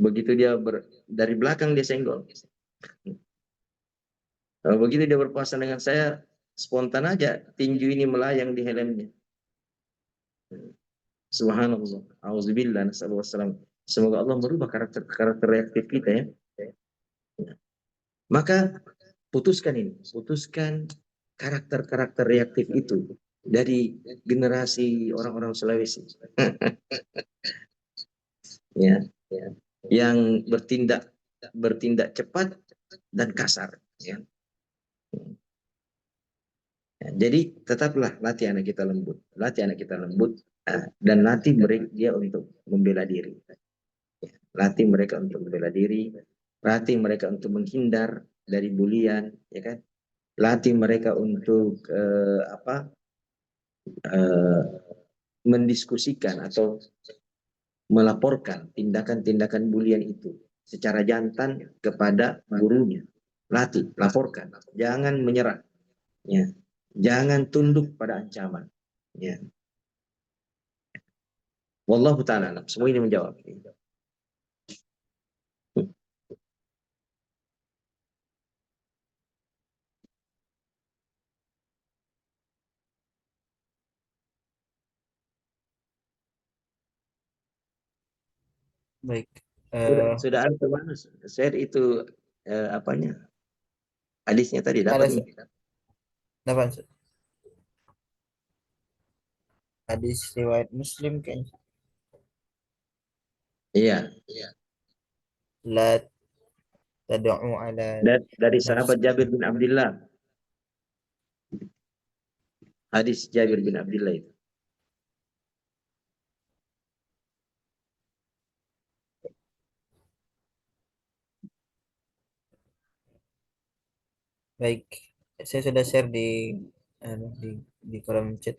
begitu dia dari belakang dia senggol. Begitu dia berpapasan dengan saya, spontan aja tinju ini melayang di helmnya. Subhanallah. Auzubillah, nasallallahu. Semoga Allah merubah karakter reaktif kita ya. Maka putuskan karakter reaktif itu dari generasi orang-orang Sulawesi. Ya, yang bertindak cepat dan kasar ya. Jadi tetaplah latih anak kita lembut, dan latih dia untuk membela diri. Latih mereka untuk membela diri, latih mereka untuk menghindar dari bulian, ya kan? Latih mereka untuk mendiskusikan atau melaporkan tindakan-tindakan bulian itu secara jantan kepada gurunya. Latih, laporkan, jangan menyerah, ya. Jangan tunduk pada ancaman, ya. Wallahu ta'ala alam. Semua ini menjawab. Baik. Sudah ada mana? Share itu hadisnya tadi dapat nih. Dapat hadis riwayat Muslim kayaknya. Iya. La tad'u ala Dari sahabat Jabir bin Abdullah. Hadis Jabir bin Abdullah itu. Baik, saya sudah share di kolom chat.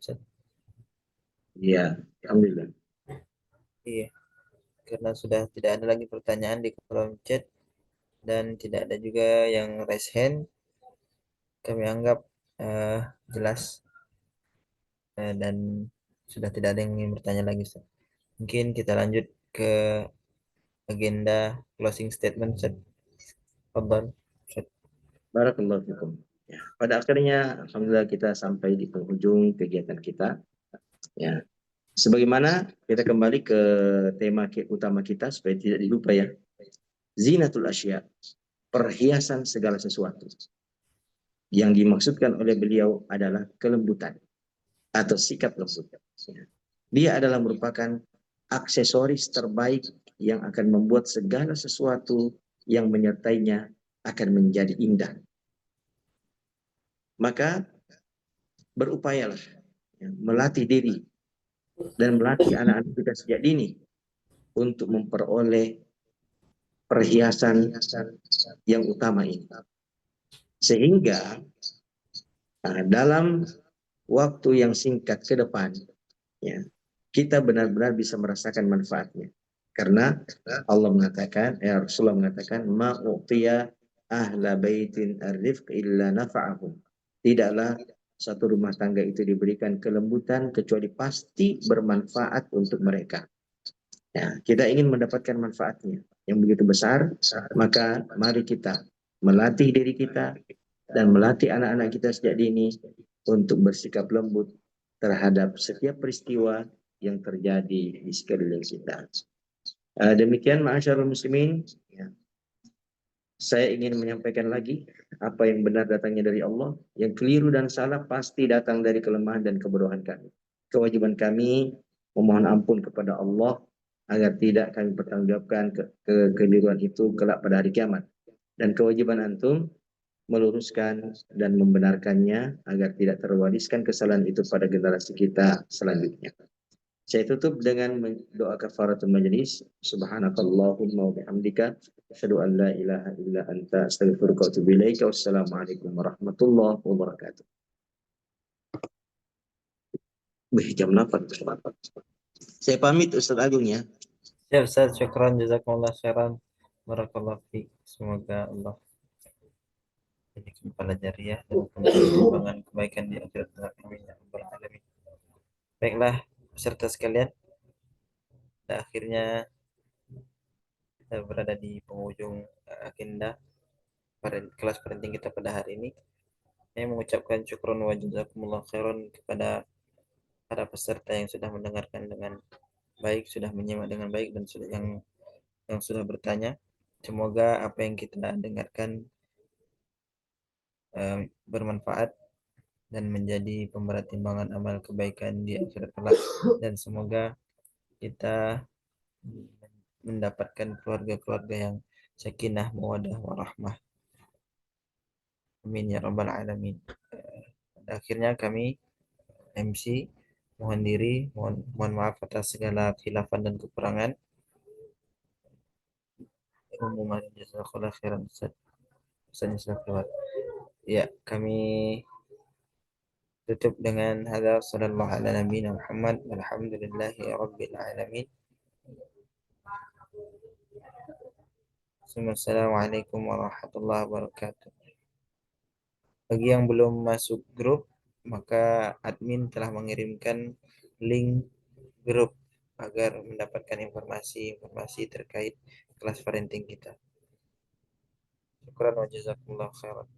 Iya, alhamdulillah. Iya, karena sudah tidak ada lagi pertanyaan di kolom chat dan tidak ada juga yang raise hand, kami anggap jelas dan sudah tidak ada yang ingin bertanya lagi, Ustaz. Mungkin kita lanjut ke agenda closing statement, Ustaz. Fadhal, Ustaz. Barakallahu fikum. Ya, pada akhirnya alhamdulillah kita sampai di penghujung kegiatan kita. Ya. Sebagaimana kita kembali ke tema utama kita supaya tidak dilupa ya. Zinatul asya, perhiasan segala sesuatu. Yang dimaksudkan oleh beliau adalah kelembutan atau sikap lembut. Dia adalah merupakan aksesoris terbaik yang akan membuat segala sesuatu yang menyertainya akan menjadi indah. Maka berupayalah ya, melatih diri dan melatih anak-anak kita sejak dini untuk memperoleh perhiasan yang utama ini. Sehingga dalam waktu yang singkat ke depan, ya, kita benar-benar bisa merasakan manfaatnya. Karena Allah mengatakan, Rasulullah mengatakan, ma'u'tiya ahla baitin ar-rifq illa nafa'ahum. Tidaklah satu rumah tangga itu diberikan kelembutan kecuali pasti bermanfaat untuk mereka. Ya, kita ingin mendapatkan manfaatnya yang begitu besar, maka mari kita melatih diri kita dan melatih anak-anak kita sejak dini untuk bersikap lembut terhadap setiap peristiwa yang terjadi di sekeliling kita. Demikian ma'asyarul muslimin, ya. Saya ingin menyampaikan lagi apa yang benar datangnya dari Allah, yang keliru dan salah pasti datang dari kelemahan dan kebodohan kami. Kewajiban kami memohon ampun kepada Allah agar tidak kami pertanggungjawabkan kekeliruan itu kelak pada hari kiamat. Dan kewajiban antum meluruskan dan membenarkannya agar tidak terwariskan kesalahan itu pada generasi kita selanjutnya. Saya tutup dengan doa kafaratul majlis. Subhanakallahumma wa bihamdika asyhadu an la ilaha illa anta astaghfiruka wa atubu ilaika. Wassalamualaikum warahmatullahi wabarakatuh. Jam 8. Saya pamit Ustaz Agung ya. Siap Ustaz, syukran jazakumullah khairan. Barakallahu fiik. Semoga Allah jadikan kepala jariah dan pengembangan kebaikan di akhirat kelak. Amin ya rabbal alamin. Baiklah peserta sekalian, pada akhirnya kita berada di penghujung agenda kelas parenting kita pada hari ini. Saya mengucapkan syukron wa jazakumullah khairan kepada para peserta yang sudah mendengarkan dengan baik, sudah menyimak dengan baik, dan yang sudah bertanya. Semoga apa yang kita dengarkan bermanfaat dan menjadi pemberat timbangan amal kebaikan di akhirat kelak, dan semoga kita mendapatkan keluarga-keluarga yang sakinah, mawaddah, warahmah. Amin ya rabbal alamin. Pada akhirnya kami MC mohon maaf atas segala khilafan dan kekurangan. Umuman jazakallahu khairan Ustaz. Ustaznya sudah keluar. Ya, kami tutup dengan hadza sallallahu ala nabiyina Muhammad walhamdulillahi rabbil alamin. Assalamualaikum warahmatullahi wabarakatuh. Bagi yang belum masuk grup, maka admin telah mengirimkan link grup agar mendapatkan informasi-informasi terkait kelas parenting kita. Syukran wa jazakumullah khairan.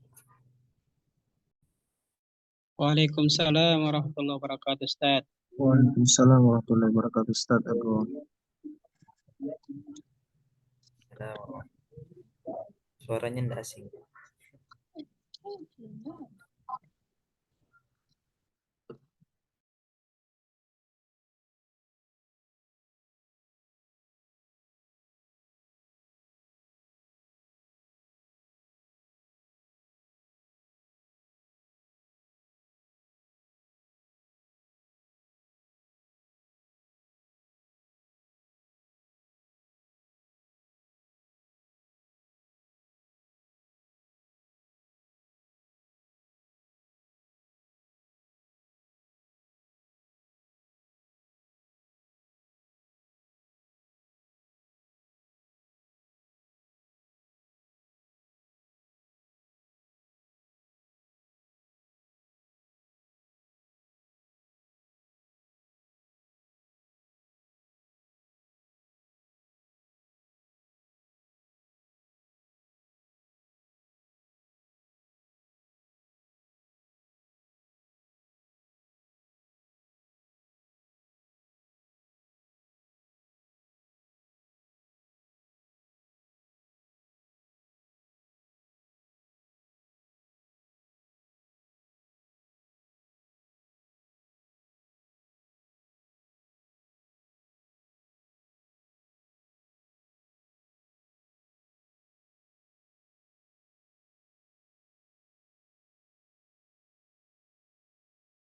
Waalaikumsalam warahmatullahi wabarakatuh, Ustaz. Waalaikumsalam warahmatullahi wabarakatuh, Ustaz Agung. Suaranya tidak asing.